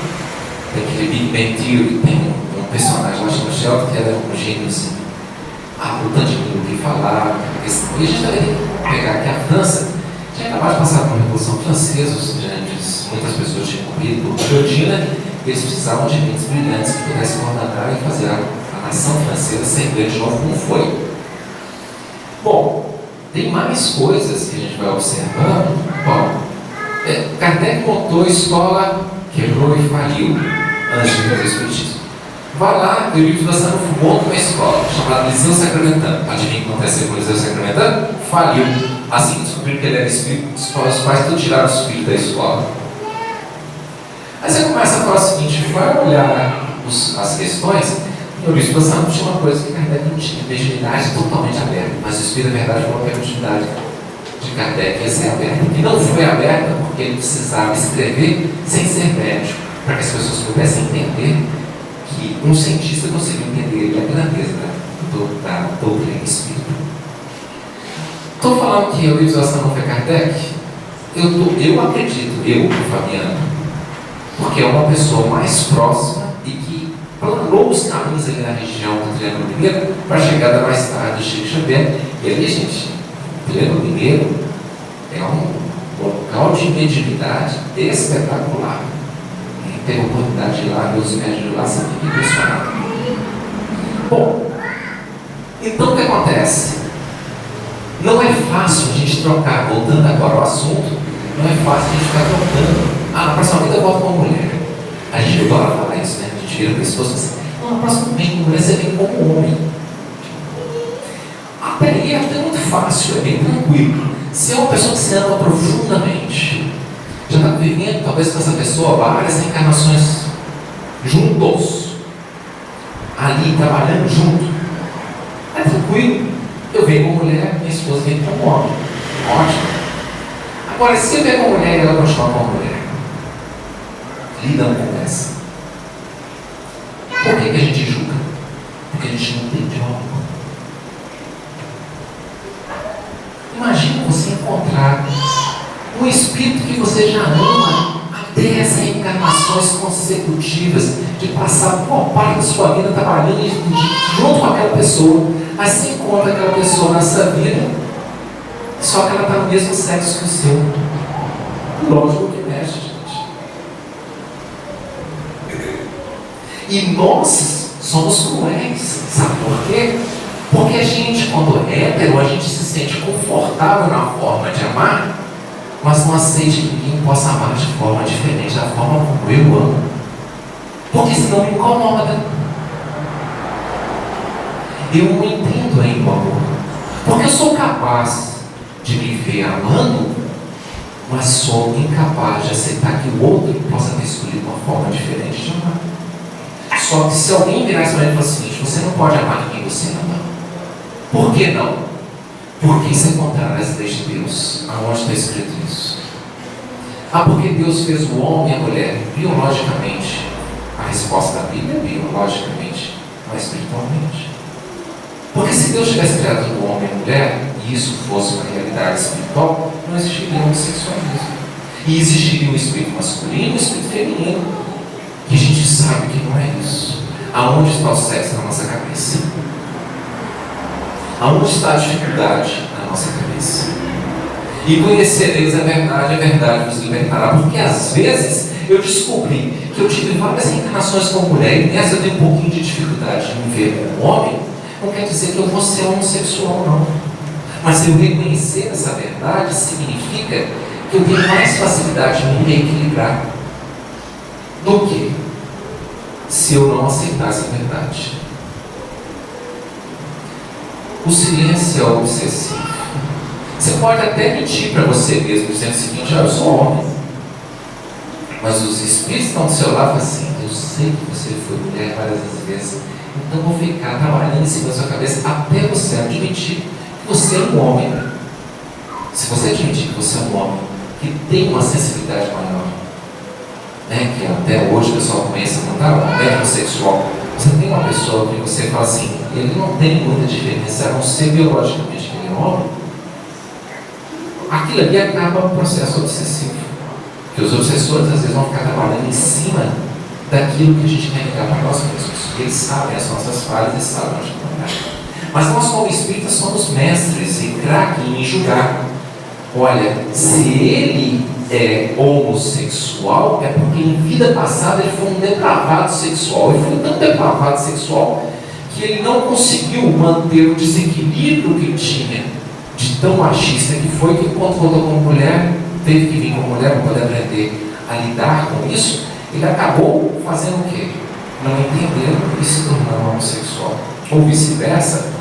[SPEAKER 4] Tem aquele Big Bang Theory, tem um personagem lá chamado Sheldon que era um gênio assim. O tanto de mundo que falar, e a gente também tem que pegar aqui a França. Tinha acabado de passar por uma Revolução Francesa, os grandes, muitas pessoas tinham morrido por guilhotina. Eles precisavam de mentes brilhantes que pudessem coordenar e fazer a nação francesa ser de novo como foi. Bom, tem mais coisas que a gente vai observando. Bom, Kardec montou a escola, quebrou e faliu antes de fazer o Espiritismo. Vai lá, o livro do Spassanufo monta uma escola chamada Liceu Sacramentano. Adivinha o que aconteceu com o Liceu Sacramentano? Faliu. Assim, descobriram que ele era espírito, os pais tudo tiraram os filhos da escola. Aí você começa a falar o seguinte: vai olhar as questões. No livro do Spassanufo tinha uma coisa que Kardec não tinha: mediunidade totalmente aberta. Mas o Espírito da Verdade falou que a mediunidade de Kardec ia ser aberta. E não foi aberta porque ele precisava escrever sem ser médico, para que as pessoas pudessem entender que um cientista conseguiu entender a grandeza da doutrina espírita. Estou falando que a utilização não foi Kardec? Eu acredito, Fabiano, porque é uma pessoa mais próxima e que planou os caminhos ali na região do Triângulo Mineiro para a chegada mais tarde de Chico Xavier. E ali, gente, o Triângulo Mineiro é um local de mediunidade espetacular. Quem teve a oportunidade de ir lá, ver os médios de lá, você fica impressionado. Bom, então o que acontece? Não é fácil a gente trocar, voltando agora ao assunto, não é fácil a gente ficar trocando. Na próxima vida eu volto com uma mulher. A gente adora falar isso, né? A gente vira pessoas assim, na próxima vez com mulher você vem como homem. Até aí é até muito fácil, é bem tranquilo. Se é uma pessoa que se ama profundamente, já está vivendo talvez com essa pessoa várias reencarnações juntos, ali trabalhando junto, é tranquilo. Eu venho com mulher, minha esposa vem com homem. Ótimo. Agora, se eu venho com mulher e ela continuar com a mulher, lidando com essa, por que a gente julga? Porque a gente não tem jogo. Imagina você encontrar um espírito que você já ama até as reencarnações consecutivas, de passar boa parte da sua vida trabalhando junto com aquela pessoa, mas você encontra aquela pessoa nessa vida, só que ela está no mesmo sexo que o seu. Lógico que mexe, gente. E nós somos cruéis, sabe por quê? Porque a gente, quando é hétero, a gente se sente confortável na forma de amar, mas não aceita que ninguém possa amar de forma diferente da forma como eu amo. Porque senão me incomoda. Eu não entendo ainda o amor. Porque eu sou capaz de me ver amando, mas sou incapaz de aceitar que o outro possa ter escolhido uma forma diferente de amar. Só que se alguém virar essa maneira e falar o seguinte, você não pode amar quem você ama. Por que não? Porque isso é contrário às leis de Deus. Aonde está escrito isso? Porque Deus fez o homem e a mulher biologicamente. A resposta da Bíblia é biologicamente, não é espiritualmente. Porque se Deus tivesse criado o homem e a mulher, e isso fosse uma realidade espiritual, não existiria o homossexualismo. E existiria o espírito masculino e o espírito feminino. E a gente sabe que não é isso. Aonde está o sexo na nossa cabeça? Aonde está a dificuldade na nossa cabeça? E conhecereis a verdade vos libertará. Porque às vezes eu descobri que eu tive várias reencarnações com mulher e nessa eu tenho um pouquinho de dificuldade de me ver como homem. Não quer dizer que eu vou ser homossexual, não. Mas se eu reconhecer essa verdade, significa que eu tenho mais facilidade de me reequilibrar do que se eu não aceitar essa verdade. O silêncio é obsessivo. Você pode até mentir para você mesmo, dizendo o seguinte: eu sou homem. Mas os espíritos estão do seu lado assim: eu sei que você foi mulher várias vezes, então vou ficar trabalhando em cima da sua cabeça até você admitir que você é um homem. Se você admitir que você é um homem que tem uma sensibilidade maior, né, que até hoje o pessoal começa a montar um heterossexual, você tem uma pessoa que você fala assim, ele não tem muita diferença, a não ser biologicamente que ele é homem, aquilo ali acaba o processo obsessivo. Porque os obsessores às vezes vão ficar trabalhando em cima daquilo que a gente quer ligar para nós mesmos. Eles sabem as nossas falhas, eles sabem onde estão. Mas nós, como espíritas, somos mestres e craques em julgar. Olha, se ele é homossexual, é porque em vida passada ele foi um depravado sexual. Ele foi tão depravado sexual que ele não conseguiu manter o desequilíbrio que tinha, de tão machista que foi, que quando voltou como mulher, teve que vir como mulher para poder aprender a lidar com isso. Ele acabou fazendo o quê? Não entendendo e se tornando homossexual. Ou vice-versa.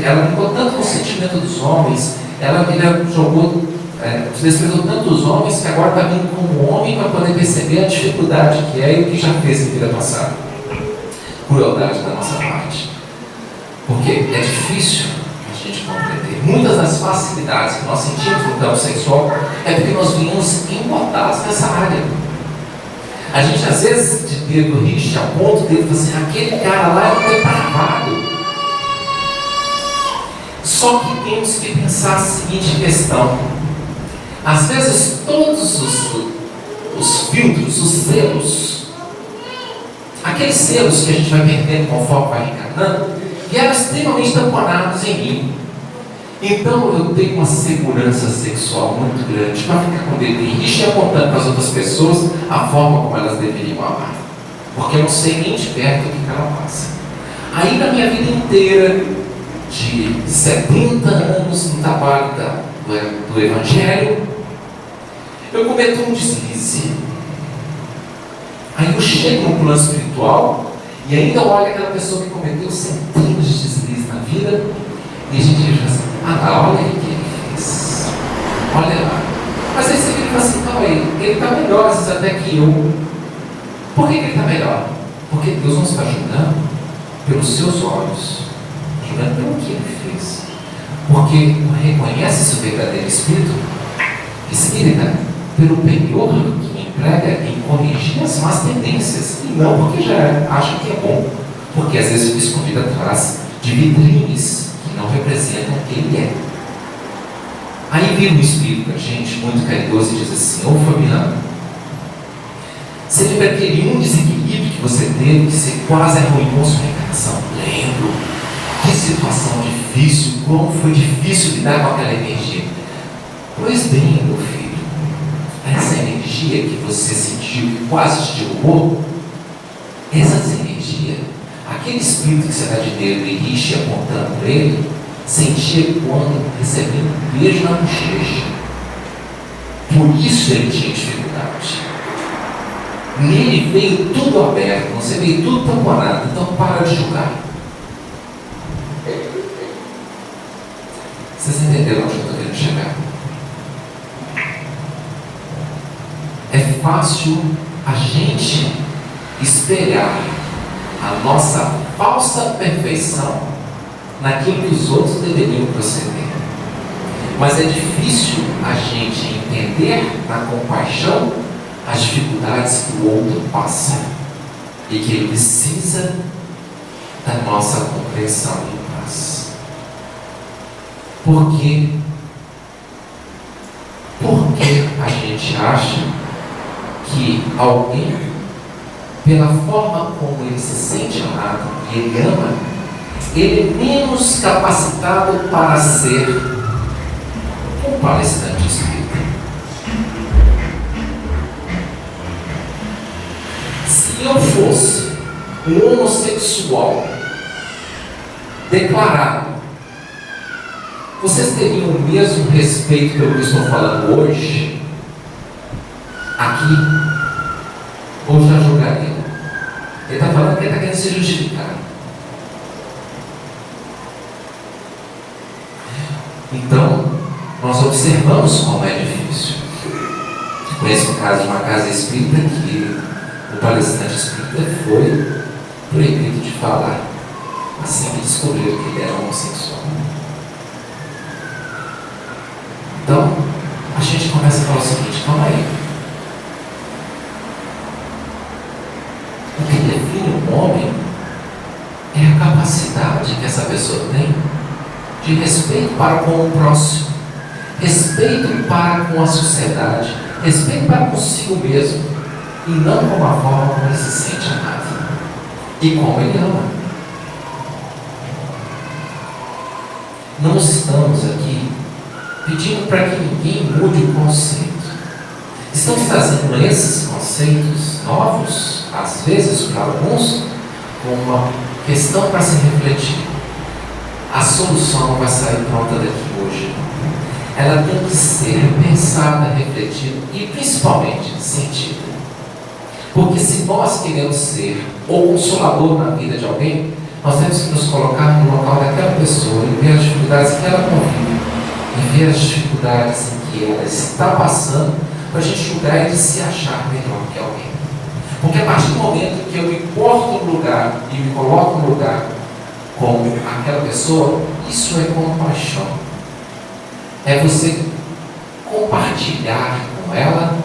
[SPEAKER 4] Ela brincou tanto com o sentimento dos homens, ela jogou, desprezou tanto os homens, que agora está vindo como homem para poder perceber a dificuldade que é e o que já fez em vida passada. Crueldade da nossa parte. Porque é difícil a gente compreender. Muitas das facilidades que nós sentimos no campo sexual é porque nós vimos embotados nessa área. A gente às vezes, de Pedro Rich, a ponto dele falar assim, aquele cara lá é um depravado. Só que temos que pensar a seguinte questão: às vezes todos os filtros, os selos, aqueles selos que a gente vai perdendo conforme vai reencarnando, vieram extremamente tamponados em mim. Então eu tenho uma segurança sexual muito grande para ficar com o dedo em rixa e apontando para as outras pessoas a forma como elas deveriam amar, porque eu não sei nem de perto o que ela passa. Aí na minha vida inteira, de 70 anos no trabalho do Evangelho, eu cometo um deslize. Aí eu chego no plano espiritual e ainda olho aquela pessoa que cometeu centenas de deslizes na vida, e a gente diz assim: olha o que ele fez, olha lá. Mas aí você fica assim: calma aí, ele está melhor às vezes até que eu. Por que ele está melhor? Porque Deus não está julgando pelos seus olhos, julgando pelo que ele fez. Porque reconhece seu verdadeiro espírito espírita pelo penhor que emprega em corrigir as más tendências, e não porque já acha que é bom, porque às vezes fica escondido atrás de vitrines que não representam quem ele é. Aí vira um espírito, gente, muito caridoso, e diz assim: ô Fabiano, você lembra aquele desequilíbrio que você teve, que você quase arruinou sua reencarnação? Lembro. Que situação difícil, como foi difícil lidar com aquela energia. Pois bem, meu filho, essa energia que você sentiu, que quase te derrubou, essa energia, aquele espírito que você está de dedo e rixa apontando para ele, sentia quando recebia um beijo na bochecha. Por isso ele tinha dificuldade. Nele veio tudo aberto, você veio tudo tamponado, então para de julgar. Vocês entenderam onde eu estou querendo chegar? É fácil a gente espelhar a nossa falsa perfeição naquilo que os outros deveriam proceder. Mas é difícil a gente entender na compaixão as dificuldades que o outro passa e que ele precisa da nossa compreensão e paz. Por quê? Porque a gente acha que alguém, pela forma como ele se sente amado e ele ama, ele é menos capacitado para ser um palestrante espírita. Se eu fosse um homossexual declarado, vocês teriam o mesmo respeito pelo que eu estou falando hoje, aqui, ou já julgariam? Ele está falando que ele está querendo se justificar. Então, nós observamos como é difícil. Conheço um caso de uma casa espírita que o palestrante espírita foi proibido de falar assim que descobriram que ele era homossexual. Então, a gente começa a falar o seguinte: calma aí. O que define um homem é a capacidade que essa pessoa tem de respeito para com o próximo, respeito para com a sociedade, respeito para consigo mesmo, e não com a forma como ele se sente amado e como ele ama. Não estamos aqui pedindo para que ninguém mude o conceito. Estamos trazendo esses conceitos novos, às vezes para alguns, como uma questão para se refletir. A solução não vai sair pronta daqui hoje. Ela tem que ser pensada, refletida e principalmente sentida. Porque se nós queremos ser o consolador na vida de alguém, nós temos que nos colocar no local daquela pessoa e ver as dificuldades que ela convive, e ver as dificuldades em que ela está passando, para a gente julgar e se achar melhor que alguém. Porque a partir do momento que eu me porto no lugar e me coloco no lugar como aquela pessoa, isso é compaixão. É você compartilhar com ela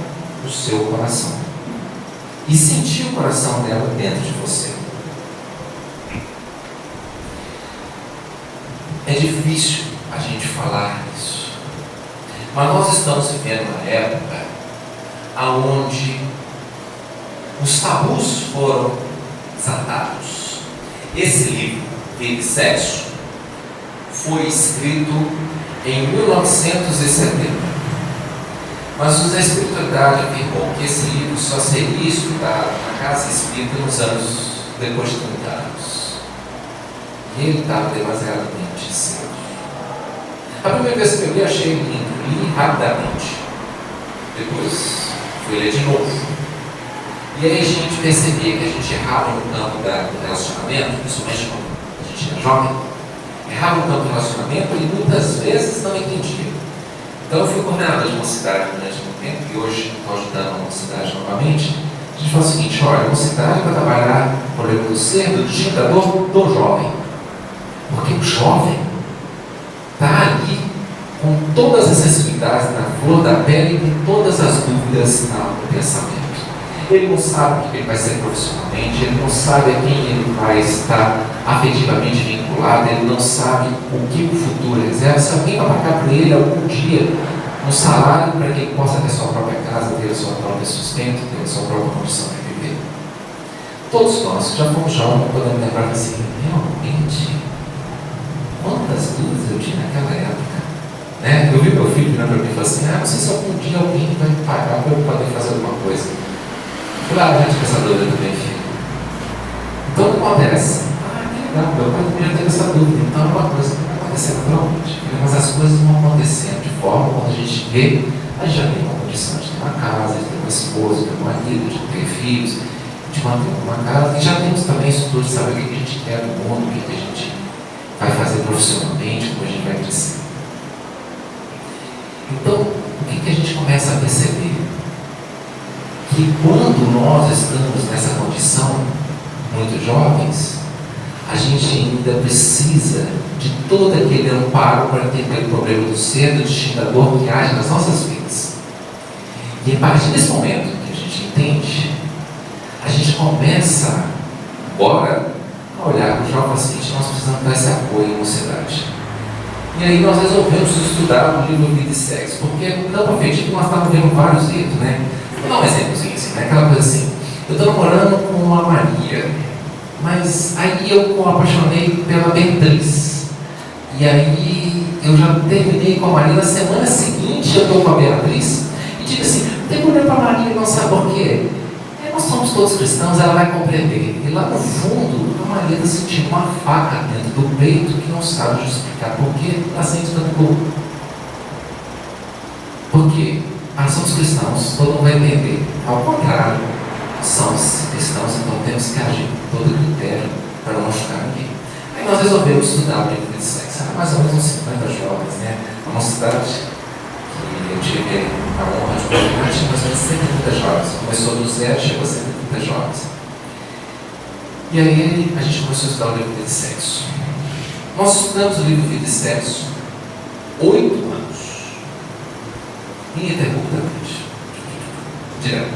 [SPEAKER 4] o seu coração e sentir o coração dela dentro de você. É difícil a gente falar isso. Mas nós estamos vivendo uma época onde os tabus foram desatados. Esse livro, Vida e Sexo, foi escrito em 1970. Mas a Espiritualidade afirmou que esse livro só seria estudado na casa espírita nos anos depois de 30 anos. E ele estava demasiadamente cedo. A primeira vez que eu li, achei lindo, li rapidamente. Depois fui ler de novo. E aí a gente percebia que a gente errava no campo do relacionamento, principalmente quando a gente era jovem, errava no campo do relacionamento e muitas vezes não entendia. Então eu fui coordenador de uma cidade durante muito tempo e hoje estou ajudando uma cidade novamente. A gente fala o seguinte: olha, uma cidade para trabalhar o problema do ser, do despertador do jovem. Porque o jovem está ali com todas as sensibilidades na flor da pele e com todas as dúvidas no pensamento. Ele não sabe o que ele vai ser profissionalmente, ele não sabe a quem ele vai estar afetivamente vinculado, ele não sabe o que o futuro reserva. Se alguém vai pagar para ele algum dia um salário para que ele possa ter sua própria casa, ter a sua própria sustento, ter a sua própria condição de viver. Todos nós que já fomos jovens podemos lembrar assim: realmente, quantas dúvidas eu tinha naquela época. Né? Eu vi meu filho virando para mim e falou assim: não sei se algum dia alguém vai me pagar para eu poder fazer alguma coisa. Eu falei: gente, com essa dúvida também, filho. Então o que acontece? Que legal, meu pai também já teve essa dúvida. Então é uma coisa que vai acontecer naturalmente. Mas as coisas vão acontecendo de forma, quando a gente vê, a gente já tem uma condição de ter uma casa, de ter uma esposa, de ter um marido, de ter filhos, de manter uma casa. E já temos também estudos de saber o que a gente quer no mundo, o que a gente vai fazer profissionalmente, como a gente vai crescer. Então, o que a gente começa a perceber? Que quando nós estamos nessa condição, muito jovens, a gente ainda precisa de todo aquele amparo para entender o problema do ser, do destino da dor que age nas nossas vidas. E a partir desse momento que a gente entende, a gente começa agora a olhar para o jovem assim: nós precisamos dar esse apoio à mocidade. E aí nós resolvemos estudar o livro Vida e Sexo, porque no campo afetivo nós estávamos vendo vários livros, né? Vou dar um exemplozinho assim, né? Aquela coisa assim: eu estou namorando com a Maria, mas aí eu me apaixonei pela Beatriz, e aí eu já terminei com a Maria, na semana seguinte eu estou com a Beatriz, e digo assim: não tem problema para a Maria não saber por quê. Nós somos todos cristãos, ela vai compreender. E lá no fundo, a Maria está sentindo uma faca dentro do peito que não sabe justificar por que está sendo tanto dor. Por quê? Somos cristãos, todo mundo vai entender. Ao contrário, somos cristãos, então temos que agir com todo critério para não machucar ninguém. Aí nós resolvemos estudar o livro de sexo. Era mais ou menos uns 50 jovens, né? Uma cidade que eu tive a honra de coordenar, tinha mais ou menos 130 jovens. Começou do zero, chegou a 130 jovens. E aí a gente começou a estudar o livro de sexo. Nós estudamos o livro Vida e Sexo 8 anos. Ininterruptamente. Direto.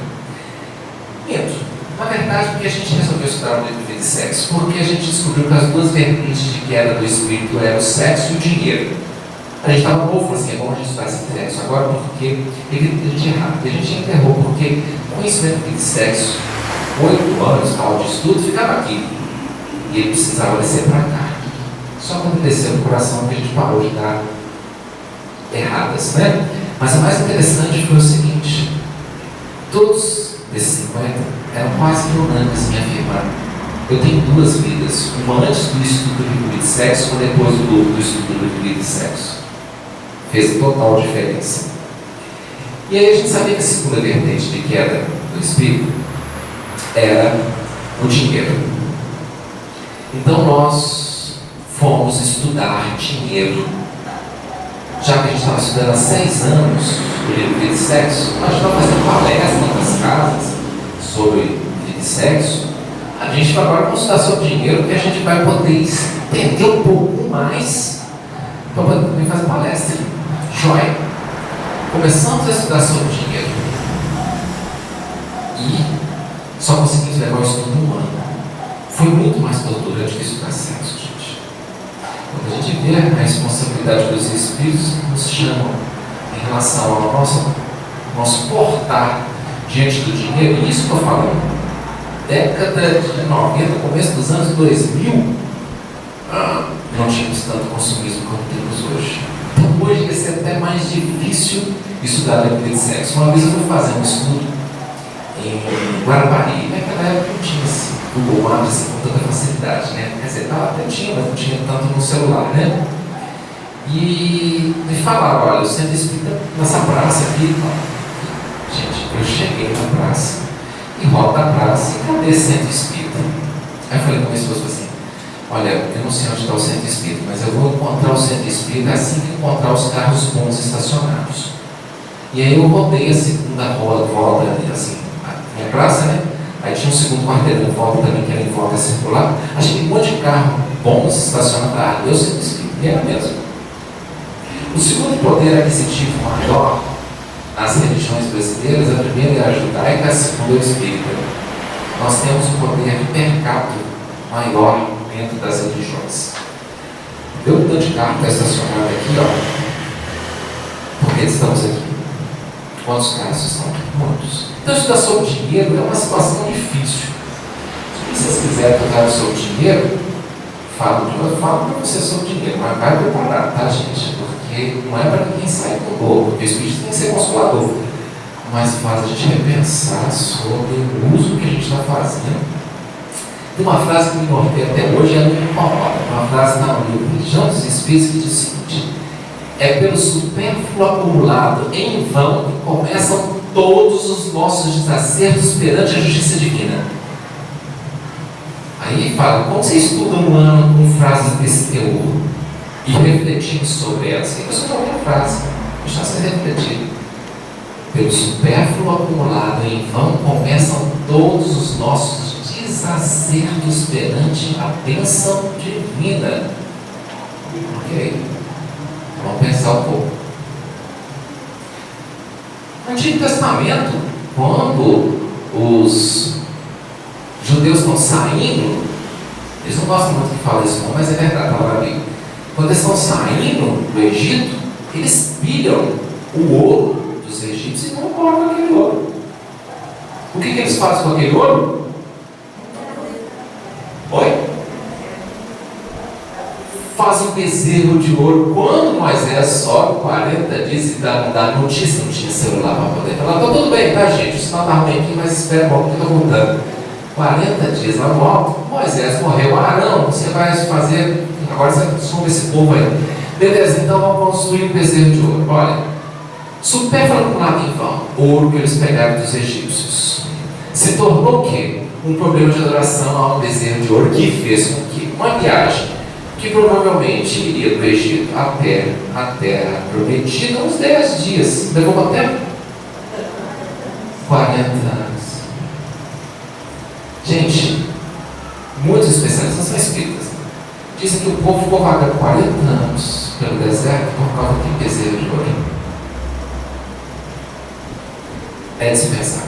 [SPEAKER 4] Medo. Na verdade, porque a gente resolveu estudar o livro Vida e Sexo? Porque a gente descobriu que as duas vertentes de queda do espírito eram o sexo e o dinheiro. A gente estava novo, assim: é bom a gente estudar esse sexo agora, porque ele a gente errado. E a gente enterrou, porque o conhecimento de sexo, 8 anos tal de estudo, ficava aqui. E ele precisava descer para cá. Só quando desceu no coração que a gente parou de dar erradas, né? Mas o mais interessante foi o seguinte: todos desses 50 eram quase que unânimes em afirmar: eu tenho duas vidas, uma antes do estudo do livro de sexo, uma depois do estudo do livro de sexo. Fez total diferença. E aí a gente sabia que a segunda vertente de queda do espírito era o dinheiro. Então nós fomos estudar dinheiro. Já que a gente estava estudando há 6 anos o livro de sexo, nós estávamos fazendo palestras nas casas sobre vida e sexo. A gente vai agora estudar sobre dinheiro, que a gente vai poder entender um pouco mais para poder fazer palestra. Joia. Começamos a estudar sobre dinheiro e só conseguimos levar o estudo 1 ano. Foi muito mais torturante que estudar sexo, gente. Quando A gente vê a responsabilidade dos Espíritos que nos chamam em relação ao nosso portar diante do dinheiro. E isso que eu falo, década de 90, começo dos anos 2000, não tínhamos tanto consumismo como temos hoje. Então hoje vai ser até mais difícil estudar a vida de sexo. Uma vez eu fui fazer um estudo em Guarapari, naquela época não tinha assim, Google Maps assim, com tanta facilidade, né? Quer dizer, até tinha, mas não tinha tanto no celular, né? E me falaram, olha, o centro espírita nessa praça aqui, gente, eu cheguei na praça, e rodo da praça, e cadê centro espírita? Aí eu falei com a minha esposa assim, olha, eu não sei onde está o centro espírita, mas eu vou encontrar o centro espírita assim que encontrar os carros bons estacionados. E aí eu rodei a segunda volta, assim, na praça, né? Aí tinha um segundo quarteirão em volta também, que era em volta circular. Achei um monte de carro bons estacionados, deu centro espírita, e era mesmo. O segundo poder aquisitivo maior nas religiões brasileiras, a primeira é a judaica, a segunda é o espírita. Nós temos um poder per capita maior dentro das religiões. Deu um tanto de carro que está estacionado aqui, ó. Por que estamos aqui? Quantos carros estão aqui? Muitos. Então, estudar sobre dinheiro é uma situação difícil. Se vocês quiserem tocar sobre dinheiro, falo para você sobre dinheiro, mas vai preparar, tá, gente? Porque não é para ninguém sair com dor, porque o Espírito tem que ser consolador, mas faz a gente repensar sobre o uso que a gente está fazendo. Tem uma frase que me norteia até hoje, ela me incomoda. Uma frase na livro Religião dos Espíritos que diz o seguinte: é pelo supérfluo acumulado em vão que começam todos os nossos desacertos perante a justiça divina. Aí fala, como você estuda um ano com frases desse teor e refletindo sobre elas? Eu só ouvi a frase, deixa você refletir. Pelo supérfluo acumulado em vão começam todos os nossos desacertos perante a bênção divina. Ok? Vamos pensar um pouco. No Antigo Testamento, quando os judeus estão saindo, eles não gostam muito que fale isso, mas é verdade, está lá na Bíblia. Quando eles estão saindo do Egito, eles pilham o ouro dos egípcios e vão embora com aquele ouro. O que eles fazem com aquele ouro? Oi? Fazem um bezerro de ouro. Quando Moisés sobe 40 dias e dá notícia, não tinha celular para poder falar, então tudo bem, tá, gente? O sinal está ruim aqui, mas espera um pouco que eu estou voltando. 40 dias lá no alto, Moisés morreu. Arão, você vai fazer, agora você soma esse povo aí. Beleza, então vamos construir um bezerro de ouro. Olha, supérfluo acumulado em vão, o ouro que eles pegaram dos egípcios se tornou o quê? Um problema de adoração a um bezerro de ouro que fez com que uma viagem que provavelmente iria do Egito até a terra prometida uns 10 dias. Levou quanto tempo? 40 anos. Gente, muitos especialistas são espíritas. Dizem que o povo ficou vagando 40 anos pelo deserto por causa de bezerro de ouro. É de se pensar.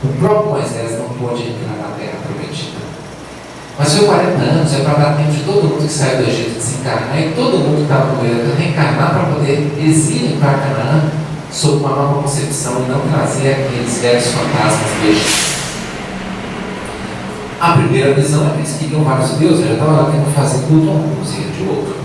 [SPEAKER 4] O próprio Moisés não pôde entrar na terra prometida. Mas foi 40 anos, é para dar tempo de todo mundo que saiu do Egito desencarnar e todo mundo que estava no Egito reencarnar para poder exílio para Canaã sob uma nova concepção e não trazer aqueles velhos fantasmas do Egito. A primeira visão é que eles queriam vários deuses, já estavam lá tendo que fazer culto a um bezerro de outro.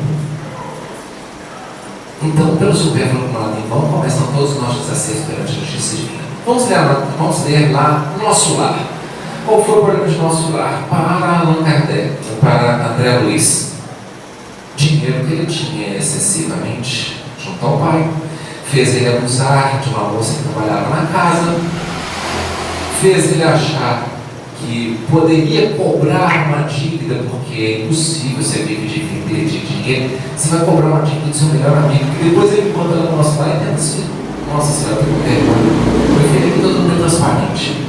[SPEAKER 4] Então, pelo supérfluo acumulado em vão, começam todos os nossos desacertos perante a justiça divina. Vamos ler lá o nosso lar. Qual foi o problema de nosso lar? Para Allan Kardec, para André Luiz. Dinheiro que ele tinha excessivamente junto ao pai, fez ele abusar de uma moça que trabalhava na casa, fez ele achar que poderia cobrar uma dívida, porque é impossível você viver de dinheiro. Você vai cobrar uma dívida do seu melhor amigo, e depois ele conta lá no nosso pai e tem assim, nossa senhora, eu tenho vergonha. Eu queria que todo mundo é transparente.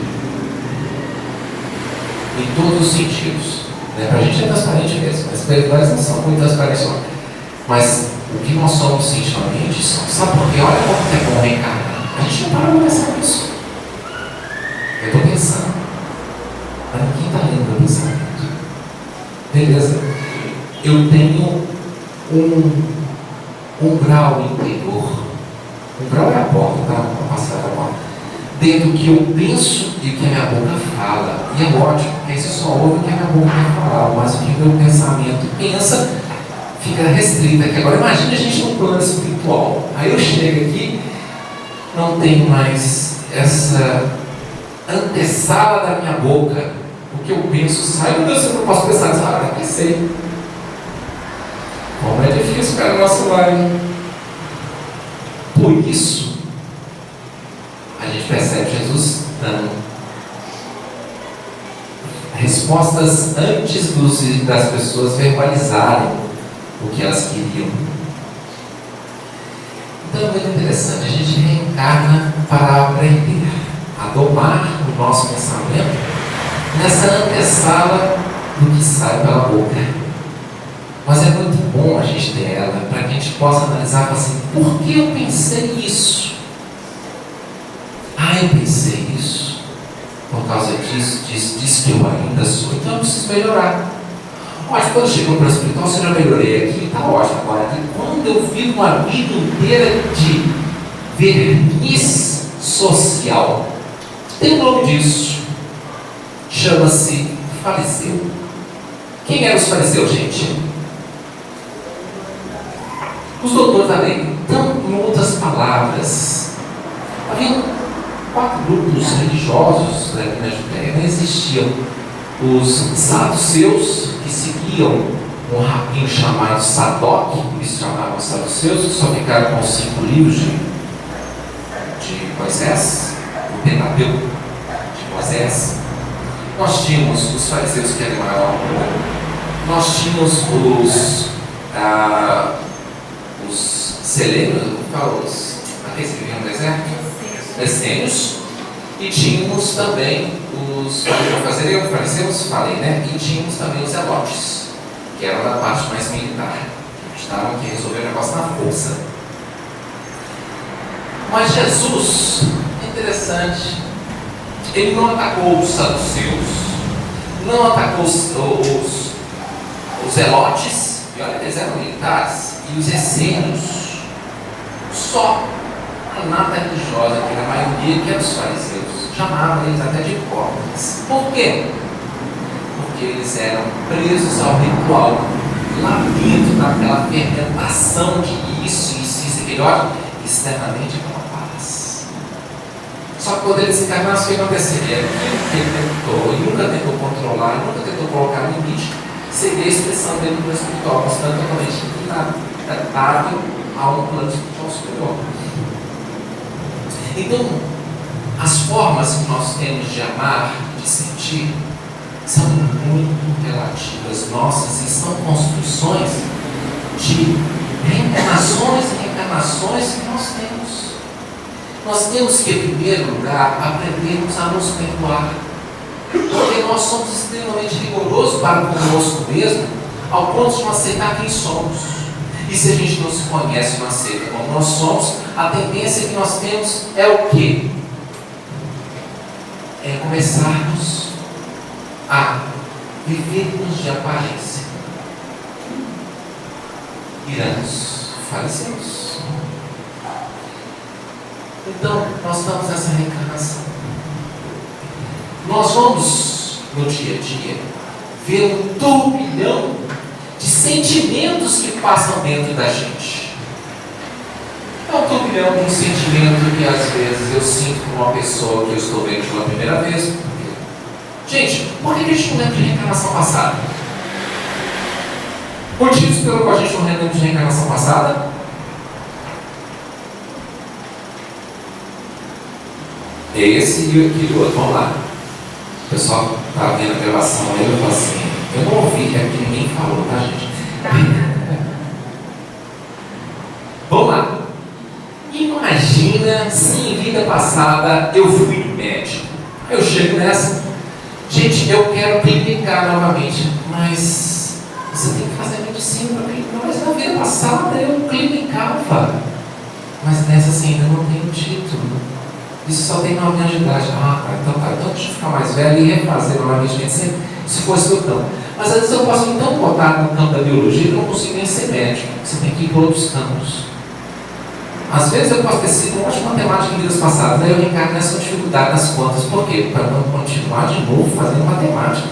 [SPEAKER 4] Em todos os sentidos. Né? Para a gente é transparente mesmo, mas para eles não são muito transparentes. Mas o que nós somos intimamente somos. Sabe por quê? Olha como é bom reencarnar. A gente não para de pensar nisso. Eu estou pensando. Mas ninguém está lendo o pensamento. Beleza. Eu tenho um grau interior. Um grau é a porta, tá? Para passar a porta. Dentro do que eu penso e o que a minha boca fala. E é ótimo, porque você só ouve o que a minha boca quer falar, mas o que o meu pensamento pensa fica restrito aqui. Agora imagine a gente num plano espiritual. Aí eu chego aqui, não tenho mais essa antessala da minha boca. O que eu penso sai. Meu Deus, eu não posso pensar nisso. Ah, pensei. Como é difícil ficar no nosso lar, hein? Por isso, a gente percebe Jesus dando respostas antes das pessoas verbalizarem o que elas queriam. Então é muito interessante, a gente reencarna para aprender a domar o nosso pensamento nessa antessala do que sai pela boca. Mas é muito bom a gente ter ela, para que a gente possa analisar assim, por que eu pensei isso? Ah, eu pensei isso por causa disso que eu ainda sou, então eu preciso melhorar. Mas quando chegou para o espiritual, se eu já melhorei aqui, está ótimo. Agora, quando eu vivo uma vida inteira de verniz social, tem um nome disso, chama-se fariseu. Quem eram os fariseus, gente? Os doutores da lei. Então, em outras palavras, havia 4 grupos religiosos aqui na Judéia. Existiam os saduceus, que seguiam um rabino chamado Sadoc, por isso chamavam saduceus, que só ficaram com os 5 livros de Moisés, o Pentateuco de Moisés. Nós tínhamos os fariseus, que eram maior grupo. Nós tínhamos os selênios, aqueles que viviam no deserto, essênios, e tínhamos também os fariseus, falei, né? E tínhamos também os zelotes, que eram da parte mais militar, que estavam aqui resolver o negócio na força. Mas Jesus, é interessante, ele não atacou os saduceus, não atacou os zelotes, e olha, eles eram militares, e os essênios. Só a nata religiosa, que era a maioria, que eram os fariseus, chamavam eles até de hipócritas. Por quê? Porque eles eram presos ao ritual, lá dentro daquela fermentação de isso, aquele ódio, externamente com a paz. Só que quando eles encarnaram, o que aconteceria? Aquilo que ele tentou, e nunca tentou controlar, nunca tentou colocar limite, seria a expressão dele no espiritual, mostrando totalmente inadaptável a um plano espiritual superior. Então, as formas que nós temos de amar, de sentir, são muito relativas nossas e são construções de reencarnações e reencarnações que nós temos. Nós temos que, em primeiro lugar, aprendermos a nos perdoar. Porque nós somos extremamente rigorosos para conosco mesmo, ao ponto de não aceitar quem somos. E se a gente não se conhece, não aceita como nós somos, a tendência que nós temos é o quê? É começarmos a vivermos de aparência. Viramos fariseus. Então, nós estamos nessa reencarnação. Nós vamos, no dia a dia, ver um turbilhão de sentimentos que passam dentro da gente. É um turbilhão de um sentimento que às vezes eu sinto com uma pessoa que eu estou vendo pela primeira vez. Gente, por que a gente não lembra de reencarnação passada? Motivos pelo qual a gente não lembra de reencarnação passada? Esse e aquele outro, vamos lá. O pessoal estava vendo a gravação aí, eu falo assim, eu não ouvi, é porque ninguém falou, tá, gente? Vamos lá. Imagina se em vida passada eu fui médico. Eu chego nessa, gente, eu quero clinicar novamente, mas você tem que fazer medicina para clinicar. Mas na vida passada eu clinicava, mas nessa assim ainda não tenho título. Isso só tem 9 anos de idade. Ah, então tá, então deixa eu ficar mais velho e refazer novamente medicina, se fosse eu tão. Mas às vezes eu posso ir tão botado no campo da biologia que eu não consigo nem ser médico. Você tem que ir para outros campos. Às vezes eu posso ter sido um ótimo matemático em vidas passadas, daí eu reencarno nessa dificuldade das contas. Por quê? Para não continuar de novo fazendo matemática.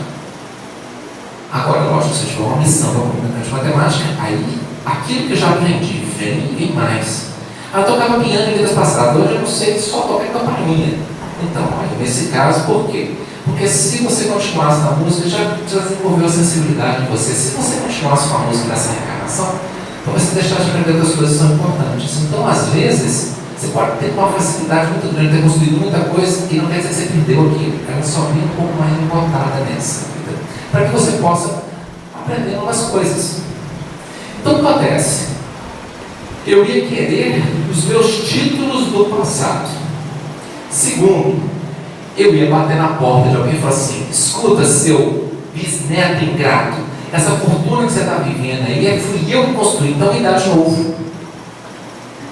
[SPEAKER 4] Agora, lógico, se eu tiver uma missão para comunicar de matemática, aí aquilo que eu já aprendi vem mais. Eu tocava piano em vidas passadas, hoje eu não sei só tocar campainha. Então, aí, nesse caso, por quê? Porque se você continuasse na música, já desenvolveu a sensibilidade em você. Se você continuasse com a música nessa reencarnação, então você deixar de aprender outras coisas que são importantes. Então, às vezes, você pode ter uma facilidade muito grande, ter construído muita coisa e não quer dizer que você perdeu aquilo. Ela só vem um pouco mais importada nessa vida, para que você possa aprender novas coisas. Então, o que acontece? Eu ia querer os meus títulos do passado. Segundo, eu ia bater na porta de alguém e falar assim: escuta, seu bisneto ingrato, essa fortuna que você está vivendo aí, fui eu que construí, então me dá de novo.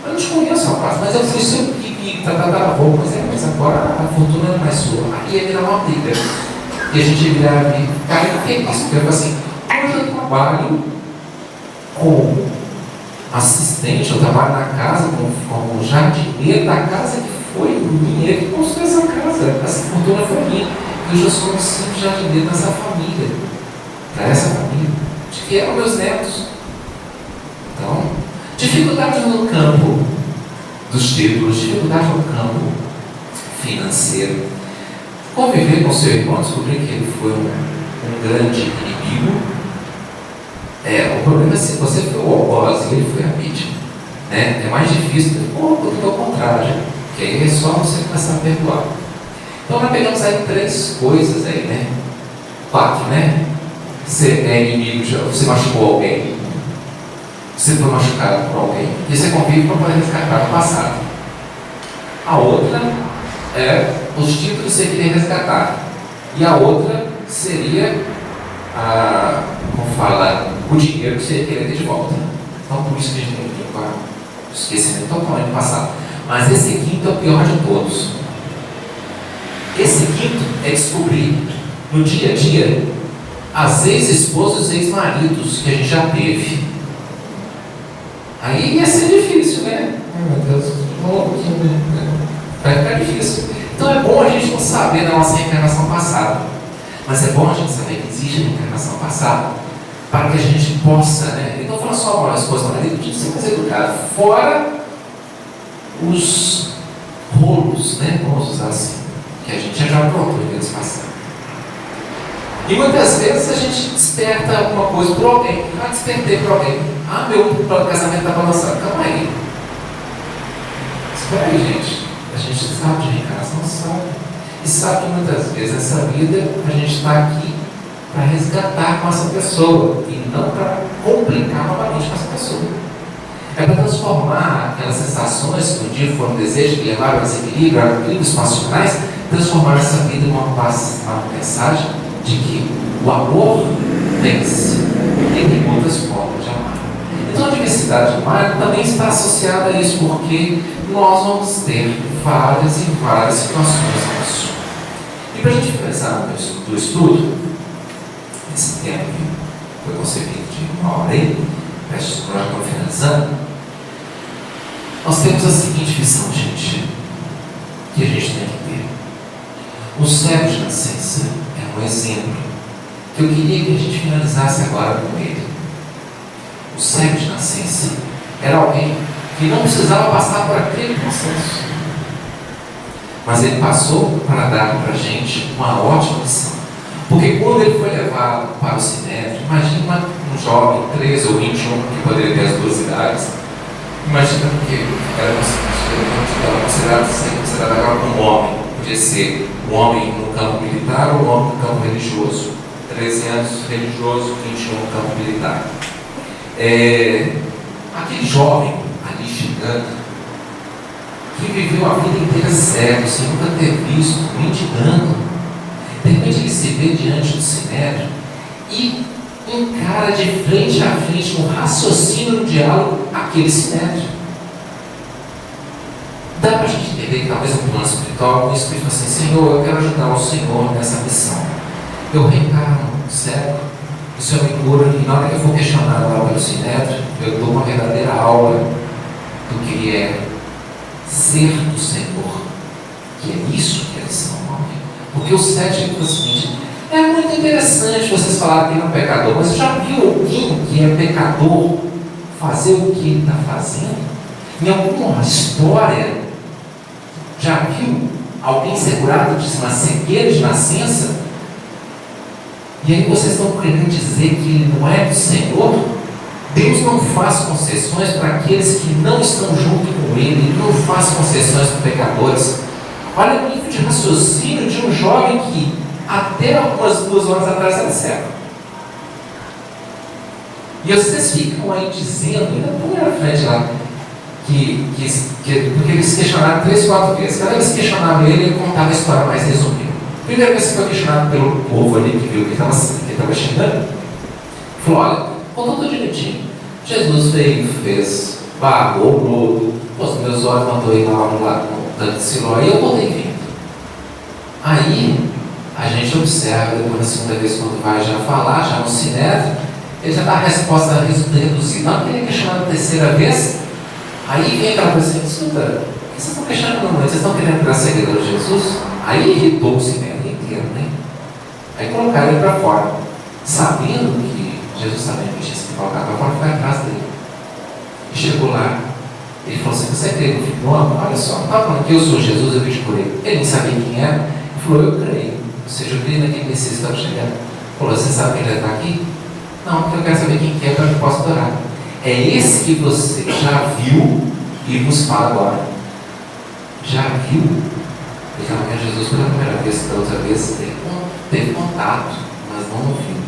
[SPEAKER 4] Eu não te conheço, rapaz, mas eu fui seu que tataravô, mas agora a fortuna não é sua. Aí ia virar uma briga. E a gente ia virar cara feliz, porque eu falo assim: hoje eu trabalho como assistente, eu trabalho na casa como jardineiro da casa que foi minha, que construiu essa casa. Essa fortuna foi minha. Eu já sou um simples jardineiro dessa família. Para essa família, de que eram meus netos. Então, dificuldade no campo dos títulos, dificuldade no campo financeiro. Conviver com seu irmão, descobrir que ele foi um grande inimigo. O problema é se você foi o algoz e ele foi a vítima. Né? É mais difícil do que ao contrário, que aí é só você começar a perdoar. Então nós pegamos aí 3 coisas aí, né? 4, né? Você é inimigo, você machucou alguém, você foi machucado por alguém, e você convive para poder resgatar o passado. A outra é os títulos que você queria resgatar. E a outra seria como fala, o dinheiro que você queria ter de volta. Então por isso que a gente tem que ter o esquecimento totalmente do passado. Mas esse quinto é o pior de todos. Esse quinto é descobrir no dia a dia as ex-esposas e ex-maridos que a gente já teve. Aí ia ser difícil, né? Ai meu Deus, vai ficar difícil. Então é bom a gente não saber da nossa reencarnação passada, mas é bom a gente saber que existe a reencarnação passada, para que a gente possa, né? Então não fala só para a esposa do marido, a gente ser mais educado, fora os rolos, né? Vamos usar assim, que a gente já aprontou em vezes passadas. E muitas vezes a gente desperta alguma coisa por alguém. Despertei por alguém. Meu plano de casamento está balançando. Calma aí. Espera aí, gente. A gente sabe de reencarnação, sabe. E sabe que muitas vezes nessa vida a gente está aqui para resgatar com essa pessoa e não para complicar novamente com essa pessoa. É para transformar aquelas sensações que um dia foram desejos que levaram a desequilíbrio, a equilíbrios passionais, transformar essa vida em uma mensagem de que o amor vence e tem outras formas de amar. Então a diversidade de amar também está associada a isso, porque nós vamos ter várias e várias situações nisso. E para a gente finalizar o estudo, esse tempo que foi concebido de 1 hora aí, nós estamos finalizando, nós temos a seguinte visão, gente, que a gente tem que ter. O cego de nascença é um exemplo que eu queria que a gente finalizasse agora com ele. O cego de nascença era alguém que não precisava passar por aquele processo, mas ele passou para dar para a gente uma ótima lição. Porque quando ele foi levado para o sinédrio, imagina um jovem, 13 ou 21, que poderia ter as 2 idades, imagina que era considerado agora um homem, podia ser um homem no campo militar ou um homem no campo religioso. 13 anos religioso, 21 no campo militar. Aquele jovem ali chegando, que viveu a vida inteira cego, sem nunca ter visto, mendigando, de repente ele se vê diante do sinédrio e encara de frente a frente, um raciocínio, um diálogo, aquele sinédrio. Dá para a gente entender que talvez no plano espiritual, o Espírito assim: Senhor, eu quero ajudar o Senhor nessa missão. Eu reencarno cego, o Senhor me cura, e na hora que eu for questionar lá pelo Sinédrio, eu dou uma verdadeira aula do que é ser do Senhor, que é isso que é lição 9. Porque o 7 é o seguinte: é muito interessante vocês falarem que ele é um pecador, mas já viu alguém que é pecador fazer o que ele está fazendo? Em alguma história, já viu alguém ser curado de uma cegueira de nascença? E aí vocês estão querendo dizer que ele não é do Senhor? Deus não faz concessões para aqueles que não estão junto com Ele. Ele não faz concessões para pecadores. Olha o nível de raciocínio de um jovem que até algumas 2 horas atrás era cego. E vocês ficam aí dizendo, ainda põe na frente lá, porque eles questionaram 3, 4 vezes. Cada vez que questionavam ele contava a história mais resumida. Primeira vez que foi questionado pelo povo ali que viu que ele estava xingando, falou: olha, contou tudo direitinho. Jesus fez barro, lodo, os meus olhos mandou ir lá no tanto de Siló, e eu voltei vindo. Aí a gente observa, depois na segunda vez, quando vai já falar, já no Sinédrio, ele já dá a resposta reduzida. Não, que ele questionado a 3ª vez, aí vem aquela coisa assim: escuta, o que vocês estão questionando não? Vocês estão querendo tirar seguidor de Jesus? Aí irritou o Sinédrio inteiro, né? Aí colocaram ele para fora, sabendo que Jesus também tinha se colocado para fora, foi atrás dele. E chegou lá, ele falou assim: você crê no Filho do Homem? Olha só, não está falando que eu sou Jesus, eu vim te por ele. Ele não sabia quem era, ele falou: eu creio. Ou seja, eu creio naquele Messias que estava chegando. Ele falou: você sabe que ele está aqui? Não, porque eu quero saber quem que é para que eu possa adorar. É esse que você já viu e vos fala agora. Já viu? Ele estava vendo Jesus pela primeira vez, da outra vez teve contato, mas não ouviu.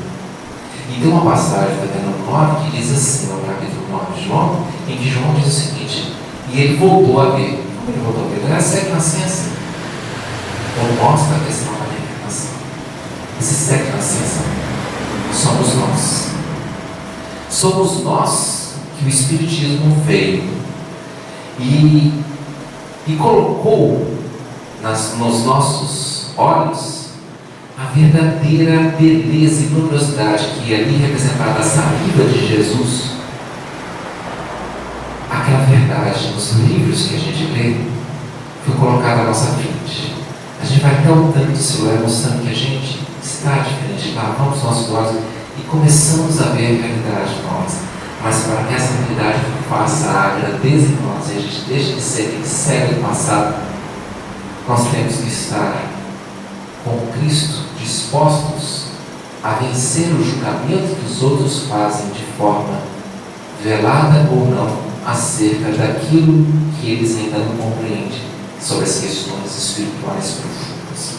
[SPEAKER 4] E tem uma passagem também no 9 que diz assim, no capítulo 9 de João, em que João diz o seguinte: e ele voltou a ver. Como ele voltou a ver? Ele era cego de nascença. Então mostra a questão da reencarnação. Esse cego de nascença somos nós. Somos nós que o Espiritismo veio e colocou nos nossos olhos a verdadeira beleza e luminosidade que ali representada a saliva de Jesus. Aquela verdade nos livros que a gente lê foi colocada à nossa frente. A gente vai até o tanto do celular mostrando que a gente está diferente. Lavamos os nossos olhos e começamos a ver a realidade de nós. Mas para que essa realidade faça a grandeza em nós e a gente deixe de ser aquele cego do passado, nós temos que estar com Cristo dispostos a vencer o julgamento que os outros fazem de forma velada ou não acerca daquilo que eles ainda não compreendem sobre as questões espirituais profundas.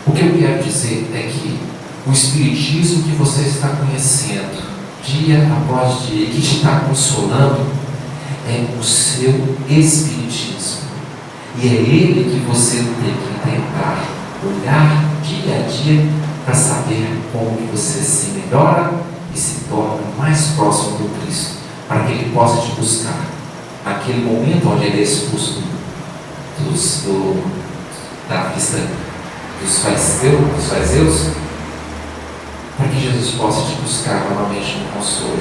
[SPEAKER 4] O que eu quero dizer é que o Espiritismo que você está conhecendo dia após dia, que te está consolando, é o seu Espiritismo. E é ele que você tem que tentar olhar dia a dia para saber como que você se melhora e se torna mais próximo do Cristo, para que ele possa te buscar naquele momento onde ele é expulso da vista dos fariseus, para que Jesus possa te buscar novamente no consolo.